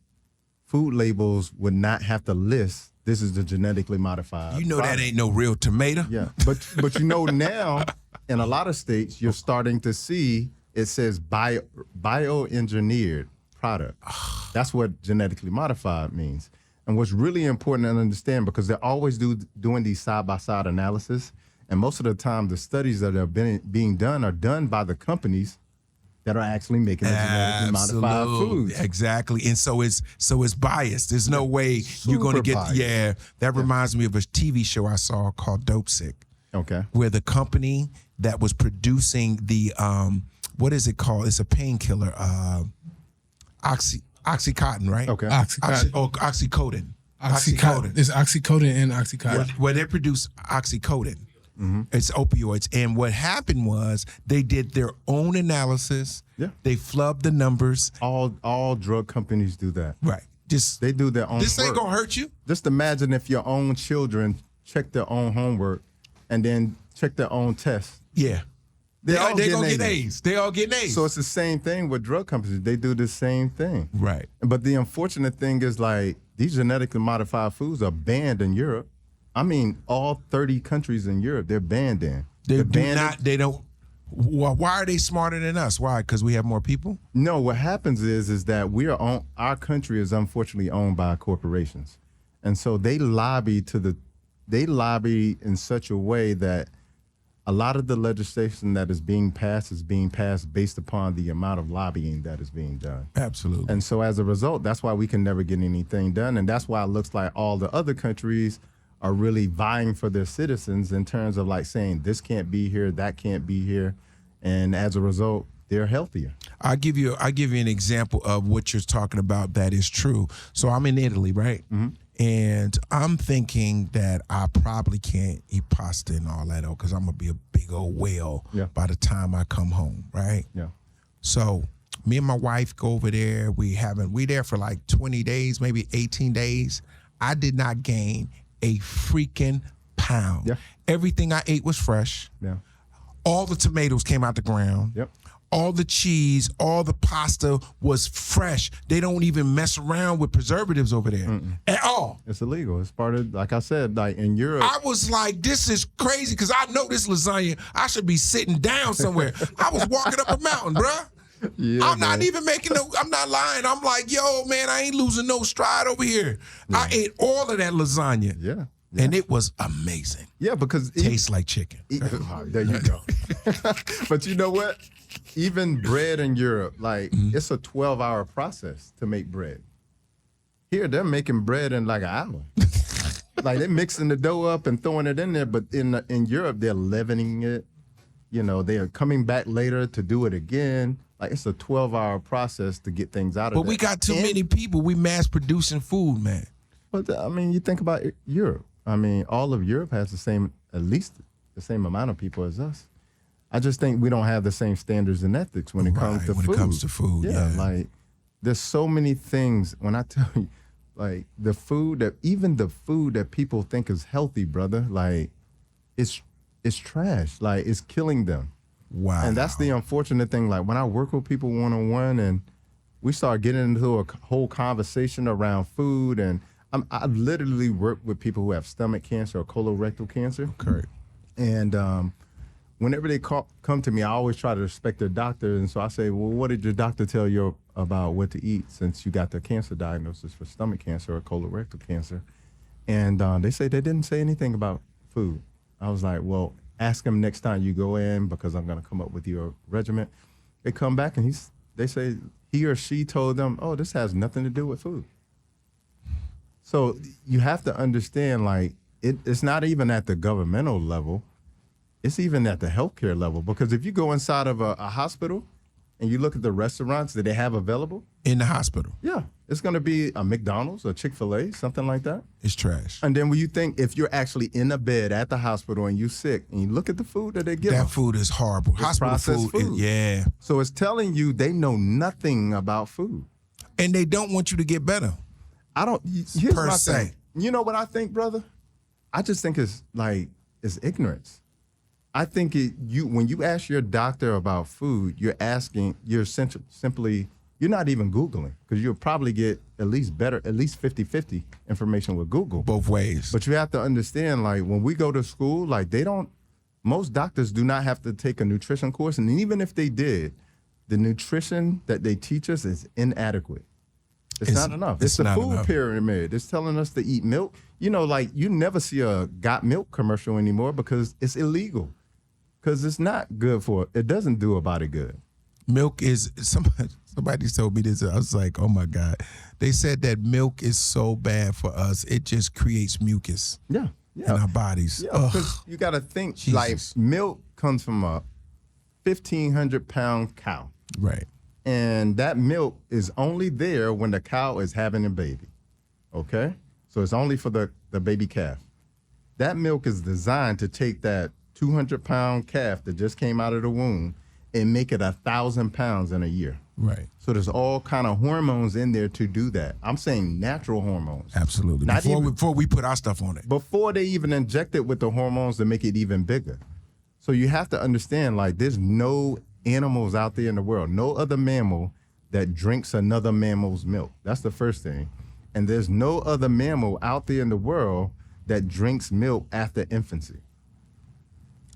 food labels would not have to list this is the genetically modified. You know product. that ain't no real tomato. Yeah. But you know now in a lot of states you're starting to see it says bioengineered product. That's what genetically modified means. And what's really important to understand, because they're always doing these side-by-side analysis, and most of the time the studies that are being done are done by the companies that are actually making the genetically modified foods. Exactly. And so it's biased. There's no way you're going to get biased. That reminds me of a TV show I saw called Dope Sick. Okay. Where the company that was producing the what is it called? It's a painkiller. Oxycontin, right? Okay. Oxycodone. Oxycontin. It's oxycodone and oxycontin. Where they produce oxycodone. It's opioids. And what happened was they did their own analysis. Yeah. They flubbed the numbers. All drug companies do that. Right. They do their own This ain't work. gonna hurt you. Just imagine if your own children check their own homework and then check their own tests. Yeah. They gonna get A's. They all get A's. So it's the same thing with drug companies. They do the same thing. Right. But the unfortunate thing is, like, these genetically modified foods are banned in Europe. I mean, all 30 countries in Europe, they're banned in. Why are they smarter than us? Why? Because we have more people? No, what happens is that our country is unfortunately owned by corporations. And so they lobby in such a way that a lot of the legislation that is being passed based upon the amount of lobbying that is being done. Absolutely. And so as a result, that's why we can never get anything done. And that's why it looks like all the other countries are really vying for their citizens in terms of, like, saying this can't be here, that can't be here. And as a result, they're healthier. I'll give you an example of what you're talking about that is true. So I'm in Italy, right? Mm-hmm. And I'm thinking that I probably can't eat pasta and all that because I'm going to be a big old whale by the time I come home, right? Yeah. So me and my wife go over there. We there for like 20 days, maybe 18 days. I did not gain a freaking pound. Yeah. Everything I ate was fresh. Yeah. All the tomatoes came out the ground. Yep. All the cheese, all the pasta was fresh. They don't even mess around with preservatives over there at all. It's illegal. It's part of, like I said, like in Europe. I was like, this is crazy because I know this lasagna, I should be sitting down somewhere. I was walking up a mountain, bruh. Yeah, I'm not even I'm not lying. I'm like, yo, man, I ain't losing no stride over here. Yeah. I ate all of that lasagna. Yeah. And it was amazing. Yeah, because tastes like chicken. There you go. But you know what? Even bread in Europe, like, it's a 12-hour process to make bread. Here, they're making bread in like an hour. Like, they're mixing the dough up and throwing it in there, but in Europe, they're leavening it. You know, they are coming back later to do it again. Like, it's a 12-hour process to get things out of it. But we got too many people. We mass producing food, man. But, I mean, you think about Europe. I mean, all of Europe has at least the same amount of people as us. I just think we don't have the same standards and ethics when it comes to food. When it comes to food, yeah. Like, there's so many things. When I tell you, like, even the food that people think is healthy, brother, like, it's trash. Like, it's killing them. Wow. And that's the unfortunate thing. Like, when I work with people one-on-one and we start getting into a whole conversation around food, and I literally work with people who have stomach cancer or colorectal cancer. Correct. And whenever they come to me, I always try to respect their doctor. And so I say, well, what did your doctor tell you about what to eat since you got the cancer diagnosis for stomach cancer or colorectal cancer? And they say they didn't say anything about food. I was like, well, ask them next time you go in because I'm going to come up with your regimen. They come back and they say he or she told them, oh, this has nothing to do with food. So you have to understand, like, it's not even at the governmental level. It's even at the healthcare level. Because if you go inside of a hospital and you look at the restaurants that they have available. In the hospital. Yeah. It's going to be a McDonald's, a Chick-fil-A, something like that. It's trash. And then when you think if you're actually in a bed at the hospital and you're sick and you look at the food that they give that them. Food is horrible. It's Hospital processed food. Yeah. So it's telling you they know nothing about food. And they don't want you to get better. Here's per my se. thing. You know what I think, brother? I just think it's ignorance. I think when you ask your doctor about food, you're simply, you're not even Googling, because you'll probably get at least 50-50 information with Google. Both ways. But you have to understand, like, when we go to school, like, most doctors do not have to take a nutrition course. And even if they did, the nutrition that they teach us is inadequate. It's not enough. It's the food pyramid. It's telling us to eat milk. You know, like, you never see a Got Milk commercial anymore because it's illegal. Because it's not good it doesn't do a body good. Milk is, somebody told me this, I was like, oh my God. They said that milk is so bad for us, it just creates mucus in our bodies. Yeah, because you got to think, Jesus. like, milk comes from a 1,500-pound cow. Right. And that milk is only there when the cow is having a baby, okay? So it's only for the baby calf. That milk is designed to take that 200-pound calf that just came out of the womb and make it 1,000 pounds in a year. Right. So there's all kind of hormones in there to do that. I'm saying natural hormones. Absolutely. Before we put our stuff on it. Before they even inject it with the hormones to make it even bigger. So you have to understand, like, there's no animals out there in the world, no other mammal that drinks another mammal's milk. That's the first thing. And there's no other mammal out there in the world that drinks milk after infancy.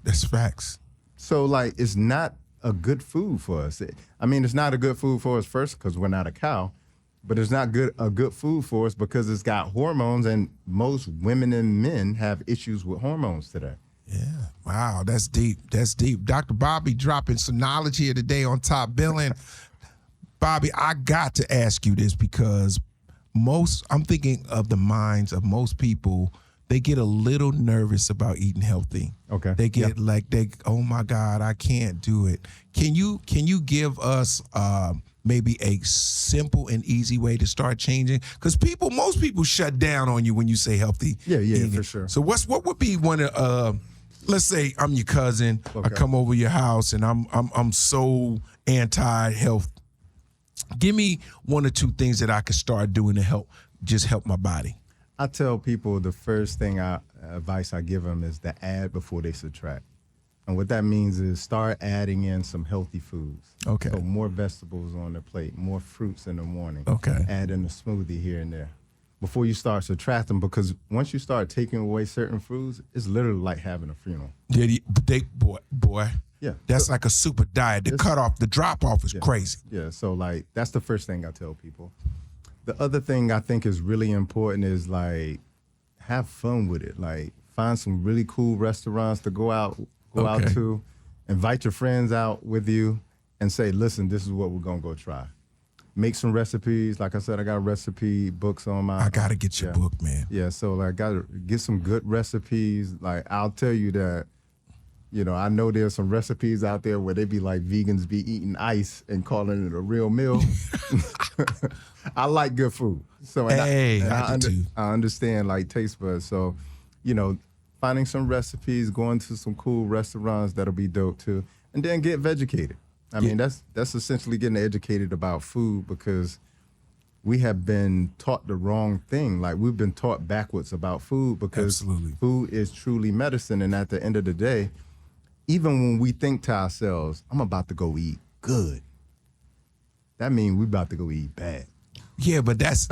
That's facts. So, like, it's not a good food for us. I mean, it's not a good food for us first because we're not a cow, but it's not a good food for us because it's got hormones, and most women and men have issues with hormones today. Yeah. Wow, that's deep. That's deep. Dr. Bobby dropping some knowledge here today on Top Billin. Bobby, I got to ask you this because I'm thinking of the minds of most people. They get a little nervous about eating healthy. Okay. They get oh my God, I can't do it. Can you give us maybe a simple and easy way to start changing? Because most people shut down on you when you say healthy. Yeah, eating. for sure. So what would be one of let's say I'm your cousin. Okay. I come over your house and I'm so anti-health. Give me one or two things that I could start doing to help my body. I tell people the first advice I give them is to add before they subtract. And what that means is start adding in some healthy foods. Okay. So more vegetables on the plate, more fruits in the morning. Okay. Add in a smoothie here and there before you start subtracting, because once you start taking away certain foods, it's literally like having a funeral. Yeah, boy. Yeah. That's like a super diet. The drop off is crazy. Yeah, so like that's the first thing I tell people. The other thing I think is really important is, like, have fun with it. Like, find some really cool restaurants to go out to, invite your friends out with you and say, listen, this is what we're gonna go try. Make some recipes. Like I said, I got recipe books on my. I gotta get your book, man. Yeah, so like, gotta get some good recipes. Like, I'll tell you that, you know, I know there's some recipes out there where they be like, vegans be eating ice and calling it a real meal. I like good food. So I understand, like, taste buds. So, you know, finding some recipes, going to some cool restaurants that'll be dope too, and then get vegucated. I mean, that's essentially getting educated about food, because we have been taught the wrong thing. Like, we've been taught backwards about food, because food is truly medicine. And at the end of the day, even when we think to ourselves, I'm about to go eat good, that means we about to go eat bad. Yeah, but that's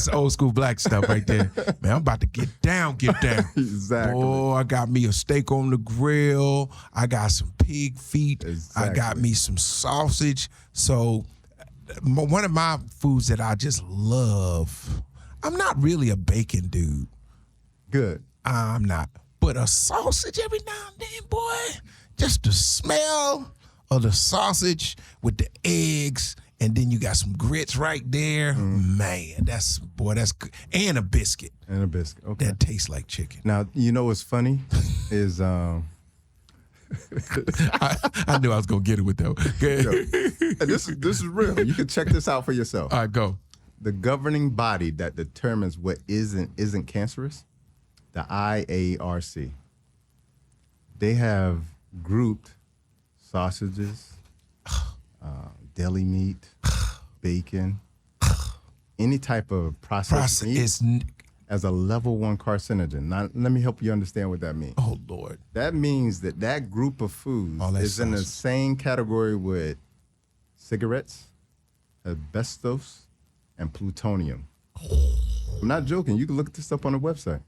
old school black stuff right there. Man, I'm about to get down. Exactly. Oh, I got me a steak on the grill. I got some pig feet. Exactly. I got me some sausage. So one of my foods that I just love, I'm not really a bacon dude. Good. I'm not. But a sausage every now and then, boy, just the smell of the sausage with the eggs, and then you got some grits right there. Man, that's good. And a biscuit. Okay. That tastes like chicken. Now, you know what's funny is I knew I was gonna get it with that. This is real. You can check this out for yourself. All right, go. The governing body that determines what isn't cancerous, the IARC, they have grouped sausages, deli meat, bacon, any type of processed meat. as a level 1 carcinogen. Now, let me help you understand what that means. Oh, Lord. That means that group of foods is in the sausage. same category with cigarettes, asbestos, and plutonium. I'm not joking. You can look this up on the website.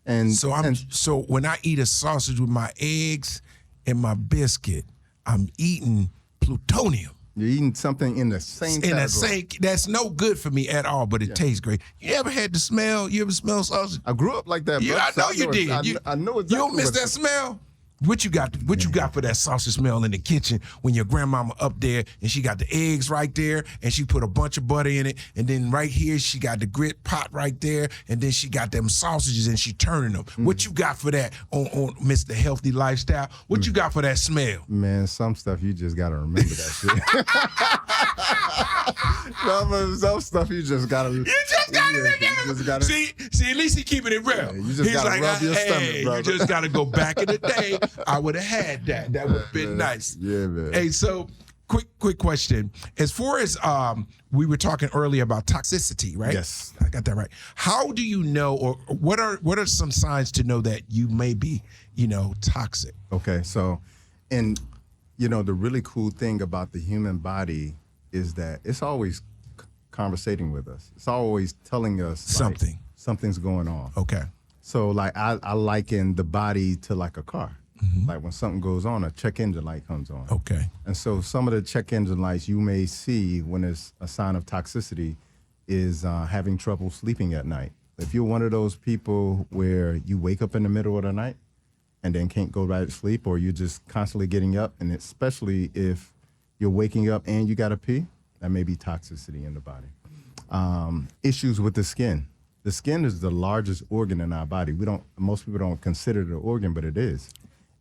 And So when I eat a sausage with my eggs and my biscuit, I'm eating plutonium. you're eating something in the same category. That's no good for me at all, but it tastes great. You ever had the smell? You ever smell sausage? I grew up like that, bro. Yeah, I know you did. I know exactly. You don't miss what- that smell? What you got? What you got for that sausage smell in the kitchen when your grandmama up there and she got the eggs right there and she put a bunch of butter in it, and then right here she got the grit pot right there, and then she got them sausages and she turning them. What you got for that on Mr. Healthy Lifestyle? What you got for that smell? Man, some stuff you just gotta remember that shit. some stuff you just gotta. You just gotta remember. See, at least he keeping it real. you just gotta rub your stomach, brother. You just gotta go back in the day. I would have had that. That would have been nice. Yeah, man. Hey, so quick question. As far as we were talking earlier about toxicity, right? Yes. I got that right. How do you know, or what are some signs to know that you may be, toxic? Okay, so, and the really cool thing about the human body is that it's always conversating with us. It's always telling us Something. Something's going on. Okay. So like I liken the body to like a car. Like when something goes on, a check engine light comes on. Okay. And so some of the check engine lights you may see when it's a sign of toxicity is having trouble sleeping at night. If you're one of those people where you wake up in the middle of the night and then can't go right to sleep, or you're just constantly getting up, and especially if you're waking up and you gotta pee, that may be toxicity in the body. Issues with the skin. The skin is the largest organ in our body. Most people don't consider it an organ, but it is.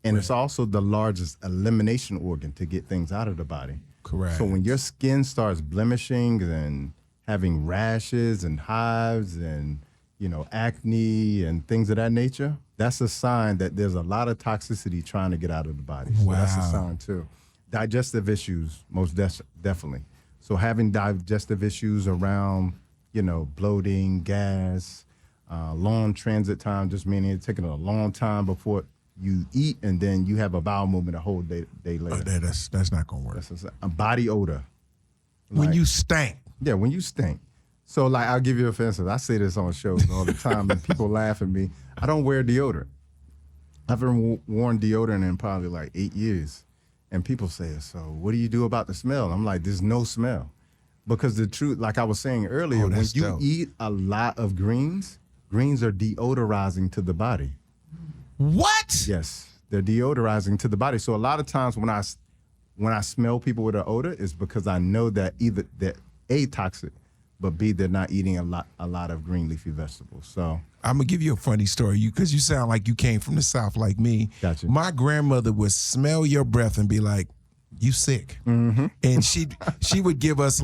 And it's also the largest elimination organ to get things out of the body. Correct. So when your skin starts blemishing and having rashes and hives and, acne and things of that nature, that's a sign that there's a lot of toxicity trying to get out of the body. So that's a Wow. sign too. Digestive issues, most definitely. So having digestive issues around, bloating, gas, long transit time, just meaning it's taking a long time before you eat, and then you have a bowel movement a whole day later. That's not gonna work. That's a body odor. When you stink. Yeah, when you stink. So like, I'll give you a for instance. I say this on shows all the time, and people laugh at me. I don't wear deodorant. I haven't worn deodorant in probably like 8 years. And people say, so what do you do about the smell? I'm like, there's no smell. Because the truth, like I was saying earlier, when you dope. eat a lot of greens are deodorizing to the body. What? Yes, they're deodorizing to the body. So a lot of times when I smell people with an odor, it's because I know that either they're A, toxic, but B, they're not eating a lot of green leafy vegetables. So I'm gonna give you a funny story, because you sound like you came from the South like me. Gotcha. My grandmother would smell your breath and be like, "You sick?" Mm-hmm. And she would give us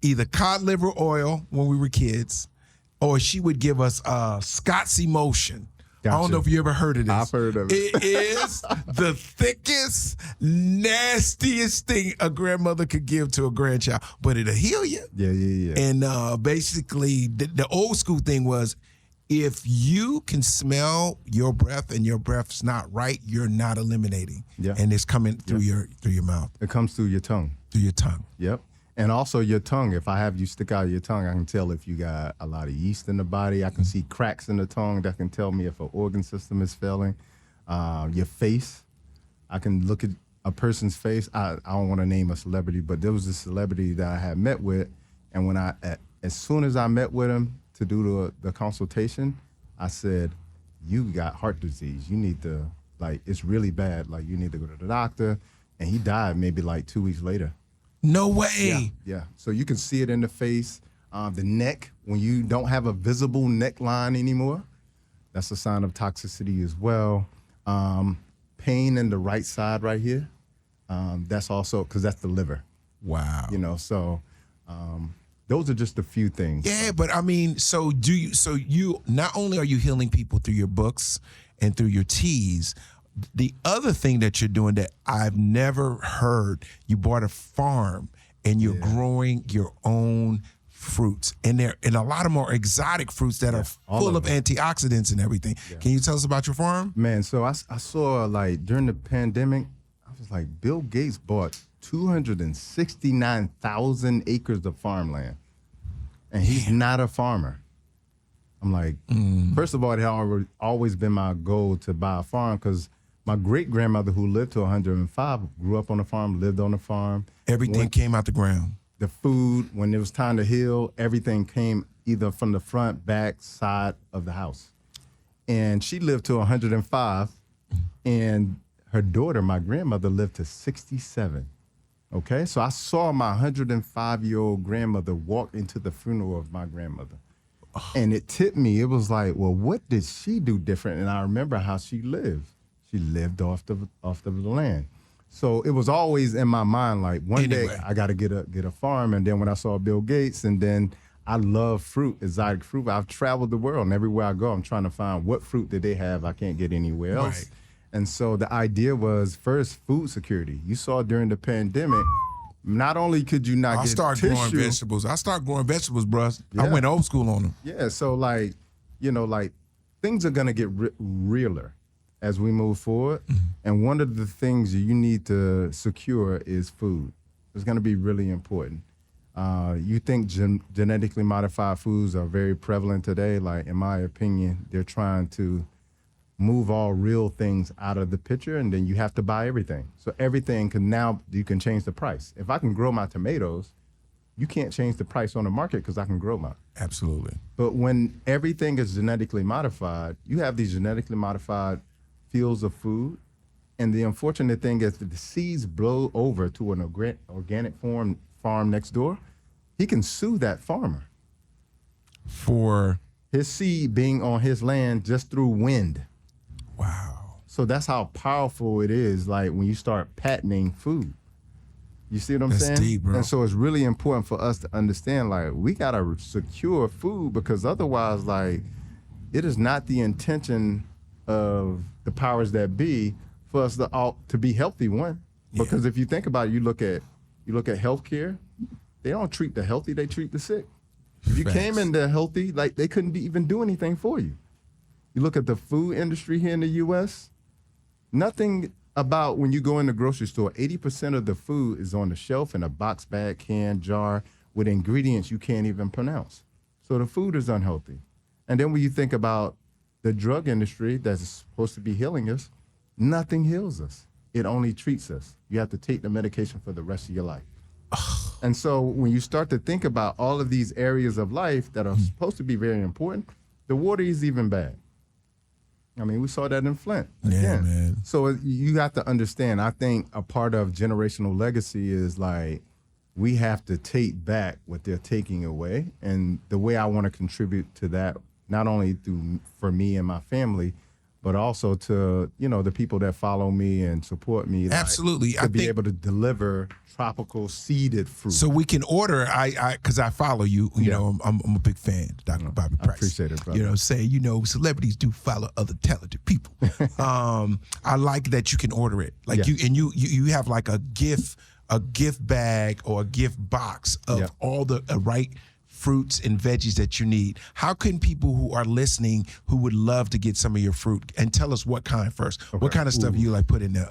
either cod liver oil when we were kids, or she would give us Scott's Emotion. I don't Gotcha. know if you ever heard of this. I've heard of it. It is the thickest, nastiest thing a grandmother could give to a grandchild, but it'll heal you. Yeah. And basically, the old school thing was, if you can smell your breath and your breath's not right, you're not eliminating. Yeah. And it's coming through your mouth, It comes through your tongue. through your tongue. Yep. And also your tongue. If I have you stick out your tongue, I can tell if you got a lot of yeast in the body. I can see cracks in the tongue that can tell me if an organ system is failing. Your face. I can look at a person's face. I don't want to name a celebrity, but there was a celebrity that I had met with, and as soon as I met with him to do the consultation, I said, "You got heart disease. You need to, it's really bad. Like, you need to go to the doctor." And he died maybe like 2 weeks later. No way. Yeah. So you can see it in the face, the neck. When you don't have a visible neckline anymore, that's a sign of toxicity as well. Pain in the right side right here. That's also because that's the liver. Wow. So those are just a few things. Yeah, but I mean, so you not only are you healing people through your books and through your teas, the other thing that you're doing that I've never heard, you bought a farm and you're growing your own fruits, and a lot of more exotic fruits that are full of antioxidants and everything. Yeah. Can you tell us about your farm? Man, so I saw, like, during the pandemic, I was like, Bill Gates bought 269,000 acres of farmland, and he's not a farmer. I'm like, first of all, it had always been my goal to buy a farm, because my great-grandmother, who lived to 105, grew up on a farm, lived on a farm. Everything came out the ground. The food, when it was time to heal, everything came either from the front, back, side of the house. And she lived to 105, and her daughter, my grandmother, lived to 67. Okay? So I saw my 105-year-old grandmother walk into the funeral of my grandmother. And it tipped me. It was like, well, what did she do different? And I remember how she lived. She lived off the land. So it was always in my mind, like, one day I got to get a farm. And then when I saw Bill Gates, and then I love fruit, exotic fruit. I've traveled the world, and everywhere I go, I'm trying to find what fruit that they have I can't get anywhere else. Right. And so the idea was, first, food security. You saw during the pandemic, not only could you not get tissue. Growing vegetables. I started growing vegetables, bro. Yeah. I went old school on them. Yeah, so, like, things are going to get realer as we move forward. And one of the things you need to secure is food. It's going to be really important. You think genetically modified foods are very prevalent today. Like, in my opinion, they're trying to move all real things out of the picture, and then you have to buy everything. So everything you can change the price. If I can grow my tomatoes, you can't change the price on the market because I can grow mine. Absolutely. But when everything is genetically modified, you have these genetically modified fields of food, and the unfortunate thing is that the seeds blow over to an organic farm next door. He can sue that farmer for his seed being on his land just through wind. Wow. So that's how powerful it is, like, when you start patenting food. You see what I'm saying? That's deep, bro. And so it's really important for us to understand, like, we got to secure food, because otherwise, like, it is not the intention of the powers that be for us to be healthy, one. Because if you think about it, you look at healthcare, they don't treat the healthy, they treat the sick. If you came in there healthy, like, they couldn't even do anything for you. You look at the food industry here in the U.S., nothing about when you go in the grocery store, 80% of the food is on the shelf in a box, bag, can, jar, with ingredients you can't even pronounce. So the food is unhealthy. And then when you think about the drug industry that's supposed to be healing us, nothing heals us. It only treats us. You have to take the medication for the rest of your life. And so when you start to think about all of these areas of life that are supposed to be very important, the water is even bad. I mean, we saw that in Flint. Yeah, man. So you have to understand, I think a part of generational legacy is, like, we have to take back what they're taking away. And the way I want to contribute to that, not only for me and my family, but also to, the people that follow me and support me. Absolutely. To be able to deliver tropical seeded fruit. So we can order, because I follow you, you know, I'm a big fan, Dr. Bobby Price. I appreciate it, brother. You know, celebrities do follow other talented people. I like that you can order it. Like, you have like a gift bag or a gift box of all the right fruits and veggies that you need. How can people who are listening who would love to get some of your fruit, and tell us what kind first? Okay. What kind of stuff you like put in there?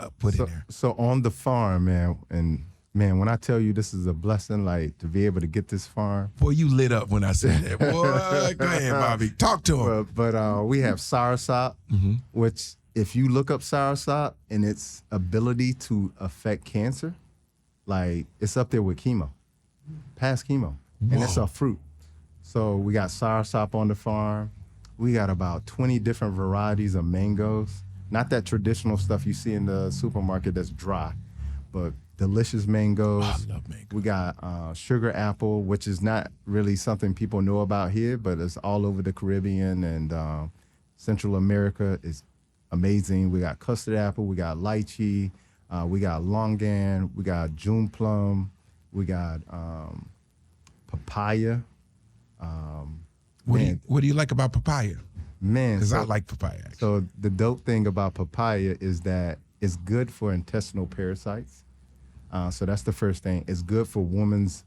So on the farm, man, and man, when I tell you this is a blessing, like, to be able to get this farm. Boy, you lit up when I said that. Boy, go ahead, Bobby. Talk to him. But we have soursop, which, if you look up soursop and its ability to affect cancer, like, it's up there with chemo, past chemo. And it's a fruit. So we got soursop on the farm. We got about 20 different varieties of mangoes. Not that traditional stuff you see in the supermarket that's dry, but delicious mangoes. Oh, I love mangoes. We got sugar apple, which is not really something people know about here, but it's all over the Caribbean and Central America. It's amazing. We got custard apple. We got lychee. We got longan. We got June plum. We got papaya. What do you like about papaya? Man, because I like papaya. Actually. So the dope thing about papaya is that it's good for intestinal parasites. So that's the first thing. It's good for women's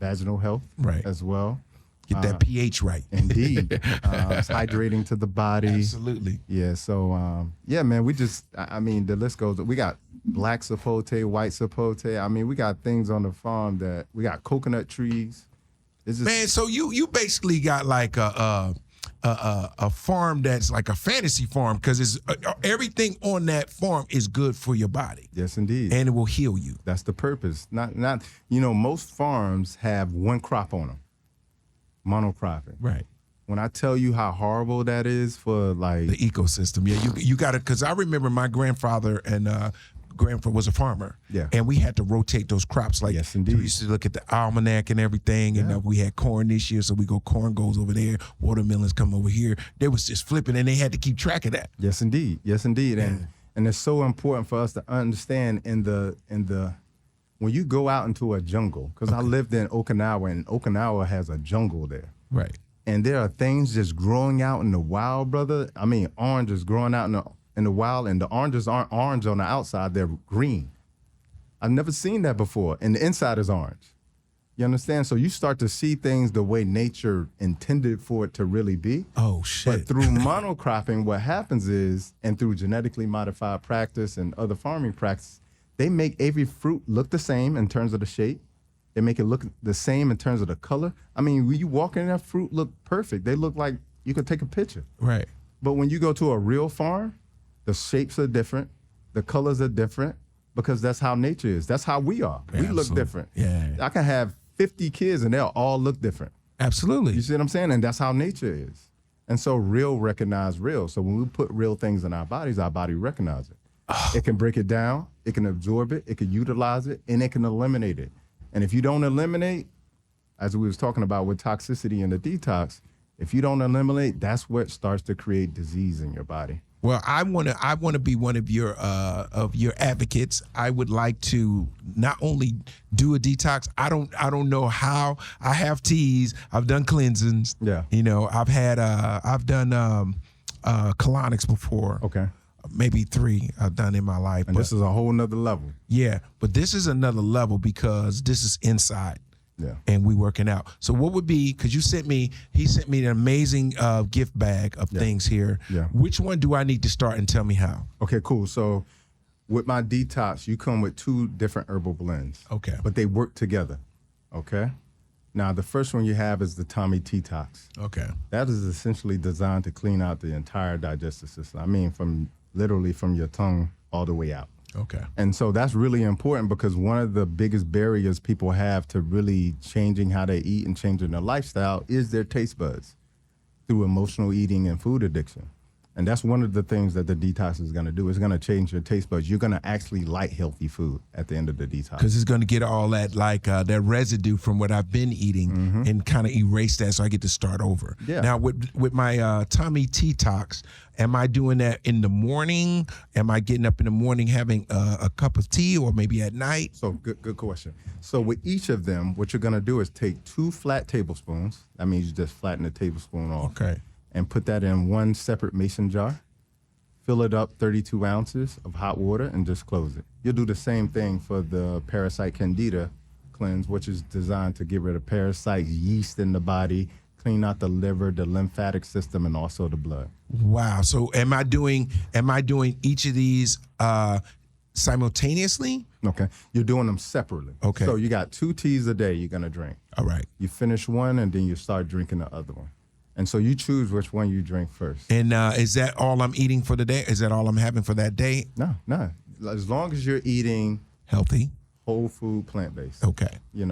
vaginal health Right. as well. Get that pH right. Indeed. It's hydrating to the body. Absolutely. Yeah, so, yeah, man, I mean, the list goes, we got black sapote, white sapote. I mean, we got things on the farm that, we got coconut trees. It's just, Man, so you basically got like a farm that's like a fantasy farm because it's everything on that farm is good for your body. yes, indeed. And it will heal you. That's the purpose. Not, most farms have one crop on them, monocropping. Right. When I tell you how horrible that is for like The ecosystem. Yeah, you got to, because I remember my grandfather was a farmer. Yeah. And we had to rotate those crops. Like, Yes, indeed. we used to look at the almanac and everything. And Yeah. we had corn this year, so we go corn goes over there, watermelons come over here. They was just flipping, and they had to keep track of that. yes, indeed. Yes, indeed. And it's so important for us to understand when you go out into a jungle, because I lived in Okinawa, and Okinawa has a jungle there. Right. And there are things just growing out in the wild, brother. I mean, oranges growing out in the wild, and the oranges aren't orange on the outside, they're green. I've never seen that before. And the inside is orange. You understand? So you start to see things the way nature intended for it to really be. Oh, shit. But through monocropping, what happens is, and through genetically modified practice and other farming practice, they make every fruit look the same in terms of the shape. They make it look the same in terms of the color. I mean, when you walk in, that fruit look perfect. They look like you could take a picture. Right. But when you go to a real farm, the shapes are different, the colors are different, because that's how nature is. That's how we are. Yeah, we look absolutely. different. Yeah. I can have 50 kids and they'll all look different. Absolutely. You see what I'm saying? And that's how nature is. And so real recognize real. So when we put real things in our body recognizes it. It can break it down, it can absorb it, it can utilize it, and it can eliminate it. And if you don't eliminate, as we was talking about with toxicity and the detox, if you don't eliminate, that's what starts to create disease in your body. Well, I want to be one of your advocates. I would like to not only do a detox. I don't know how. I have teas. I've done cleansings. Yeah. I've done colonics before. Okay. Maybe 3 I've done in my life. And this is a whole nother level. Yeah, but this is another level because this is inside. Yeah. And we working out. So what would be, because he sent me an amazing gift bag of things here. Yeah. Which one do I need to start, and tell me how? Okay, cool. So with my detox, you come with 2 different herbal blends. Okay. But they work together. Okay. Now, the first one you have is the Tommy Detox. Okay. That is essentially designed to clean out the entire digestive system. I mean, literally from your tongue all the way out. Okay. And so that's really important, because one of the biggest barriers people have to really changing how they eat and changing their lifestyle is their taste buds through emotional eating and food addiction. And that's one of the things that the detox is going to do. It's going to change your taste buds. You're going to actually like healthy food at the end of the detox. Because it's going to get all that that residue from what I've been eating and kind of erase that, so I get to start over. Yeah. Now with my Tommy Detox, am I doing that in the morning? Am I getting up in the morning having a cup of tea, or maybe at night? So good question. So with each of them, what you're going to do is take 2 flat tablespoons. That means you just flatten the tablespoon off. Okay. And put that in one separate mason jar. Fill it up 32 ounces of hot water and just close it. You'll do the same thing for the Parasite Candida cleanse, which is designed to get rid of parasites, yeast in the body, clean out the liver, the lymphatic system, and also the blood. Wow. So am I doing each of these simultaneously? Okay. You're doing them separately. Okay. So you got 2 teas a day you're going to drink. All right. You finish one, and then you start drinking the other one. And so you choose which one you drink first. And is that all I'm eating for the day? Is that all I'm having for that day? No. As long as you're eating Healthy. whole food, plant-based. Okay.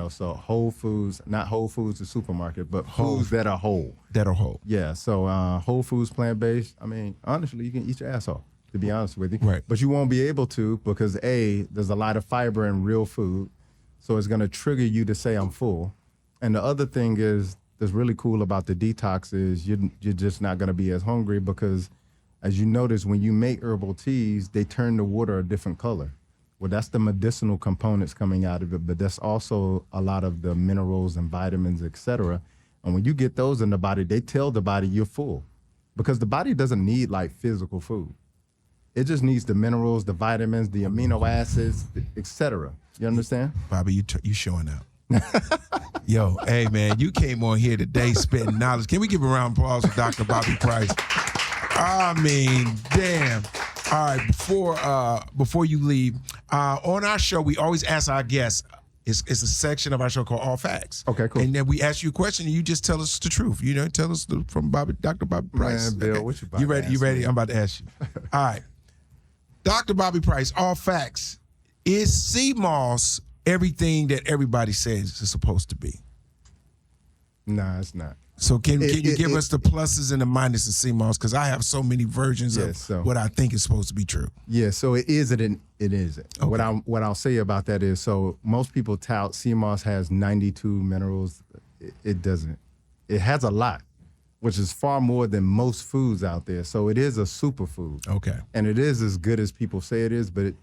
So whole foods, not Whole Foods, the supermarket, but foods that are whole. That'll hold. Yeah, so whole foods, plant-based, I mean, honestly, you can eat your ass off, to be honest with you. Right. But you won't be able to, because there's a lot of fiber in real food, so it's going to trigger you to say I'm full. And the other thing is, that's really cool about the detox is you're just not going to be as hungry, because as you notice, when you make herbal teas, they turn the water a different color. Well, that's the medicinal components coming out of it, but that's also a lot of the minerals and vitamins, et cetera. And when you get those in the body, they tell the body you're full, because the body doesn't need like physical food. It just needs the minerals, the vitamins, the amino acids, et cetera. You understand? Bobby, you showing out. Yo, hey man, you came on here today spitting knowledge. Can we give a round of applause for Dr. Bobby Price? I mean, damn. All right, before you leave, on our show, we always ask our guests. It's a section of our show called All Facts. Okay, cool. And then we ask you a question, and you just tell us the truth. You know, tell us from Dr. Bobby Price. Man, Bill, okay. what you about You to ready? ask You ready? me? I'm about to ask you. All right, Dr. Bobby Price. All Facts. Is sea moss everything that everybody says it's supposed to be? Nah, it's not. So can you give us the pluses and the minuses of sea moss? Because I have so many versions of what I think is supposed to be true. Yeah, so it is and it isn't. Okay. What I'll say about that is, so most people tout sea moss has 92 minerals. It doesn't. It has a lot, which is far more than most foods out there. So it is a superfood. Okay. And it is as good as people say it is, but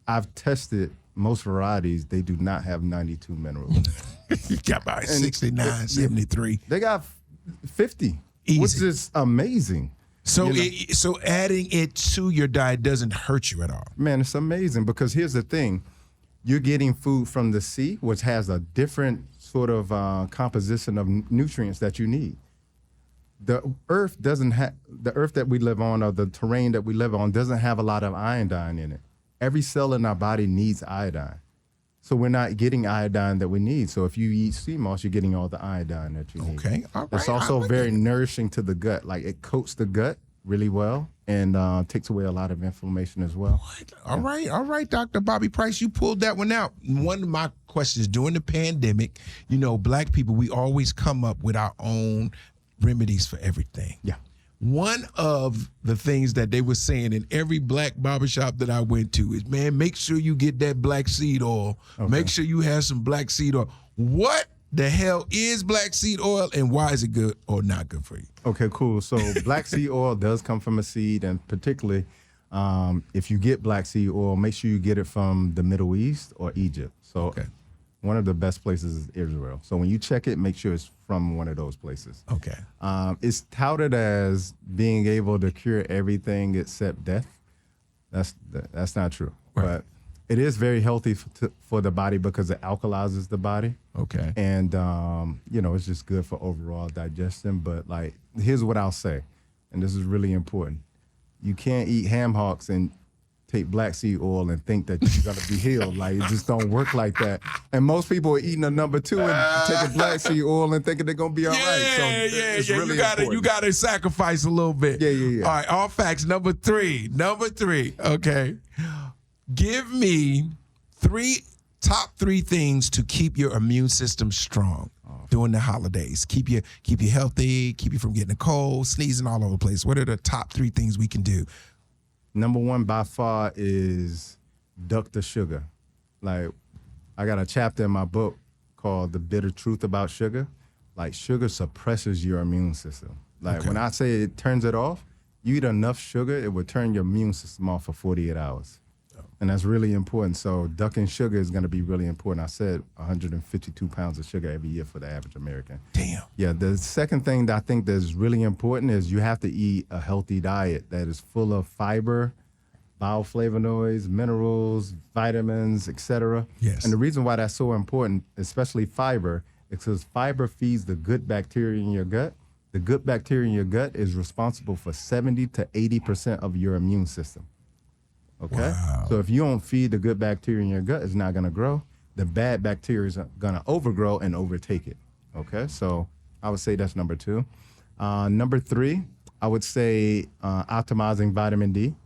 I've tested most varieties. They do not have 92 minerals. You got about 69, 73. They got 50, Easy. which is amazing. So You know? so adding it to your diet doesn't hurt you at all. Man, it's amazing because here's the thing. You're getting food from the sea, which has a different sort of composition of nutrients that you need. The earth that we live on, or the terrain that we live on, doesn't have a lot of iodine in it. Every cell in our body needs iodine. So we're not getting iodine that we need. So if you eat sea moss, you're getting all the iodine that you need. Okay, all right. It's also very nourishing to the gut. Like it coats the gut really well and takes away a lot of inflammation as well. All right, Dr. Bobby Price, you pulled that one out. One of my questions during the pandemic, Black people, we always come up with our own remedies for everything. Yeah. One of the things that they were saying in every Black barbershop that I went to is, man, make sure you get that black seed oil. Okay. Make sure you have some black seed oil. What the hell is black seed oil, and why is it good or not good for you? Okay, cool. So black seed oil does come from a seed, and particularly if you get black seed oil, make sure you get it from the Middle East or Egypt. So one of the best places is Israel. So when you check it, make sure it's from one of those places. Okay. It's touted as being able to cure everything except death. That's not true. Right. But it is very healthy for the body because it alkalizes the body. Okay. And, it's just good for overall digestion. But, here's what I'll say, and this is really important. You can't eat ham hocks and take black seed oil and think that you're going to be healed. It just don't work like that. And most people are eating a number 2 and taking black seed oil and thinking they're going to be all right. So it's really important. You got to sacrifice a little bit. Yeah. All right, all facts. Number three. Okay. Give me top three things to keep your immune system strong during the holidays. Keep you healthy, keep you from getting a cold, sneezing all over the place. What are the top 3 things we can do? Number 1 by far is duck the sugar. I got a chapter in my book called The Bitter Truth About Sugar. Sugar suppresses your immune system. When I say it turns it off, you eat enough sugar, it will turn your immune system off for 48 hours. And that's really important. So ducking sugar is going to be really important. I said 152 pounds of sugar every year for the average American. Damn. Yeah, the second thing that I think that's really important is you have to eat a healthy diet that is full of fiber, bioflavonoids, minerals, vitamins, etc. Yes. And the reason why that's so important, especially fiber, is because fiber feeds the good bacteria in your gut. The good bacteria in your gut is responsible for 70 to 80% of your immune system. Okay? Wow. So if you don't feed the good bacteria in your gut, it's not going to grow. The bad bacteria is going to overgrow and overtake it. Okay? So I would say that's number 2. Number 3, I would say optimizing vitamin D.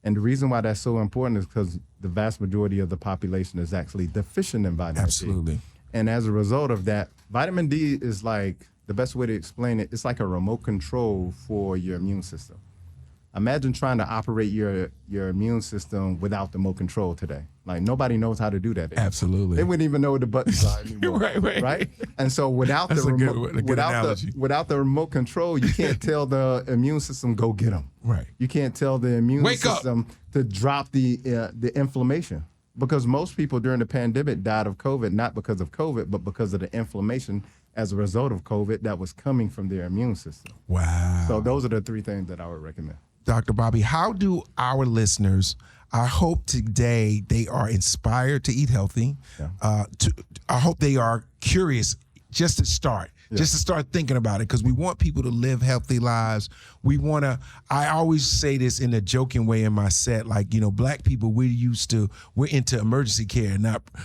And the reason why that's so important is because the vast majority of the population is actually deficient in vitamin D. Absolutely. And as a result of that, vitamin D is the best way to explain it, it's like a remote control for your immune system. Imagine trying to operate your immune system without the remote control today. Nobody knows how to do that anymore. Absolutely. They wouldn't even know what the buttons are anymore. Right. And so without That's the a good remote, analogy. without the remote control, you can't tell the immune system go get them. Right. You can't tell the immune Wake up. system to drop the inflammation. Because most people during the pandemic died of COVID, not because of COVID, but because of the inflammation as a result of COVID that was coming from their immune system. Wow. So those are the 3 things that I would recommend. Dr. Bobby, how do our listeners, I hope today they are inspired to eat healthy. Yeah. I hope they are curious just to start, just to start thinking about it, because we want people to live healthy lives. We want to, I always say this in a joking way in my set, like, you know, Black people, we're into emergency care.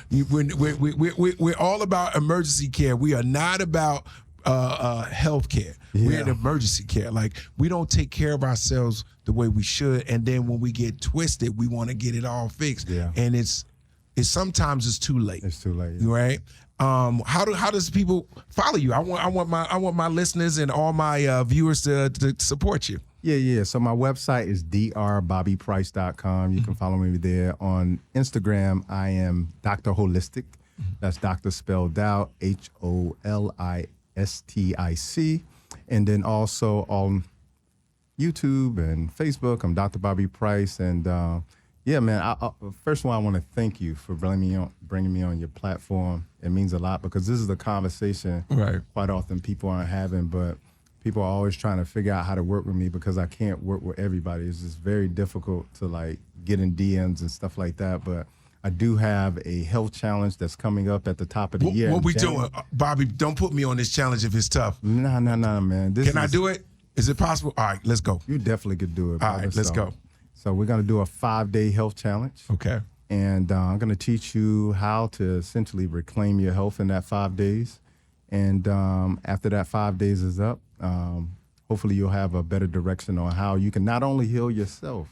We're all about emergency care. We are not about health care. We're in emergency care. Like, we don't take care of ourselves the way we should, and then when we get twisted, we want to get it all fixed. And it's sometimes it's too late. It's too late. Right? How does people follow you? I want my listeners and all my viewers to support you. Yeah. So my website is drbobbyprice.com. You can follow me there. On Instagram, I am Dr. Holistic. That's Dr. spelled out, HOLISTIC. And then also on YouTube and Facebook, I'm Dr. Bobby Price. And yeah, man, first of all, I want to thank you for bringing me on your platform. It means a lot, because this is a conversation quite often people aren't having, but people are always trying to figure out how to work with me, because I can't work with everybody. It's just very difficult to like get in DMs and stuff like that. But I do have a health challenge that's coming up at the top of the year. What we doing? Bobby, don't put me on this challenge if it's tough. No, man. Can I do it? Is it possible? All right, let's go. You definitely could do it. All right, let's go. So we're going to do a 5-day health challenge. Okay. And I'm going to teach you how to essentially reclaim your health in that 5 days. And after that 5 days is up, hopefully you'll have a better direction on how you can not only heal yourself,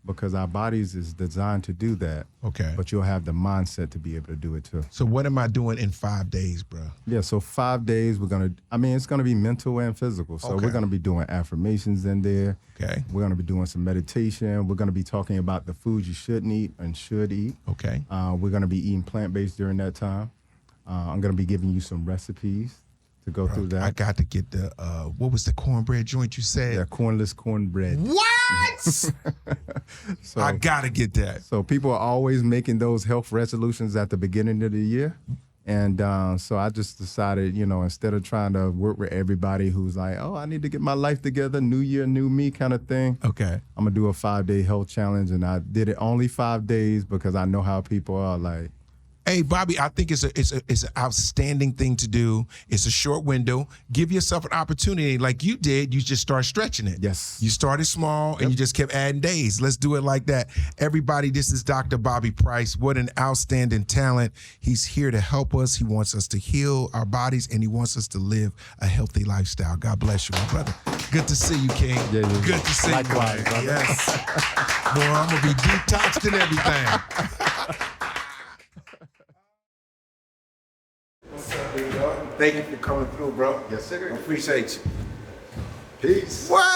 because our bodies is designed to do that. Okay. But you'll have the mindset to be able to do it too. So what am I doing in 5 days, bro? Yeah, so 5 days, it's going to be mental and physical. So we're going to be doing affirmations in there. Okay. We're going to be doing some meditation. We're going to be talking about the foods you shouldn't eat and should eat. Okay. We're going to be eating plant-based during that time. I'm going to be giving you some recipes to go through that. I got to get the, what was the cornbread joint you said? Yeah, cornless cornbread. What? So, I got to get that. So people are always making those health resolutions at the beginning of the year. And so I just decided, you know, instead of trying to work with everybody who's like, oh, I need to get my life together, new year, new me kind of thing. Okay. I'm going to do a 5-day health challenge. And I did it only 5 days because I know how people are like. Hey, Bobby, I think it's an outstanding thing to do. It's a short window. Give yourself an opportunity. Like you did, you just start stretching it. Yes. You started small and you just kept adding days. Let's do it like that. Everybody, this is Dr. Bobby Price. What an outstanding talent. He's here to help us. He wants us to heal our bodies, and he wants us to live a healthy lifestyle. God bless you, my brother. Good to see you, King. Yeah. Good to see Likewise, you, brother. Yes. Boy, I'm going to be detoxed and everything. Thank you for coming through, bro. Yes, sir. Appreciate you. Peace. What?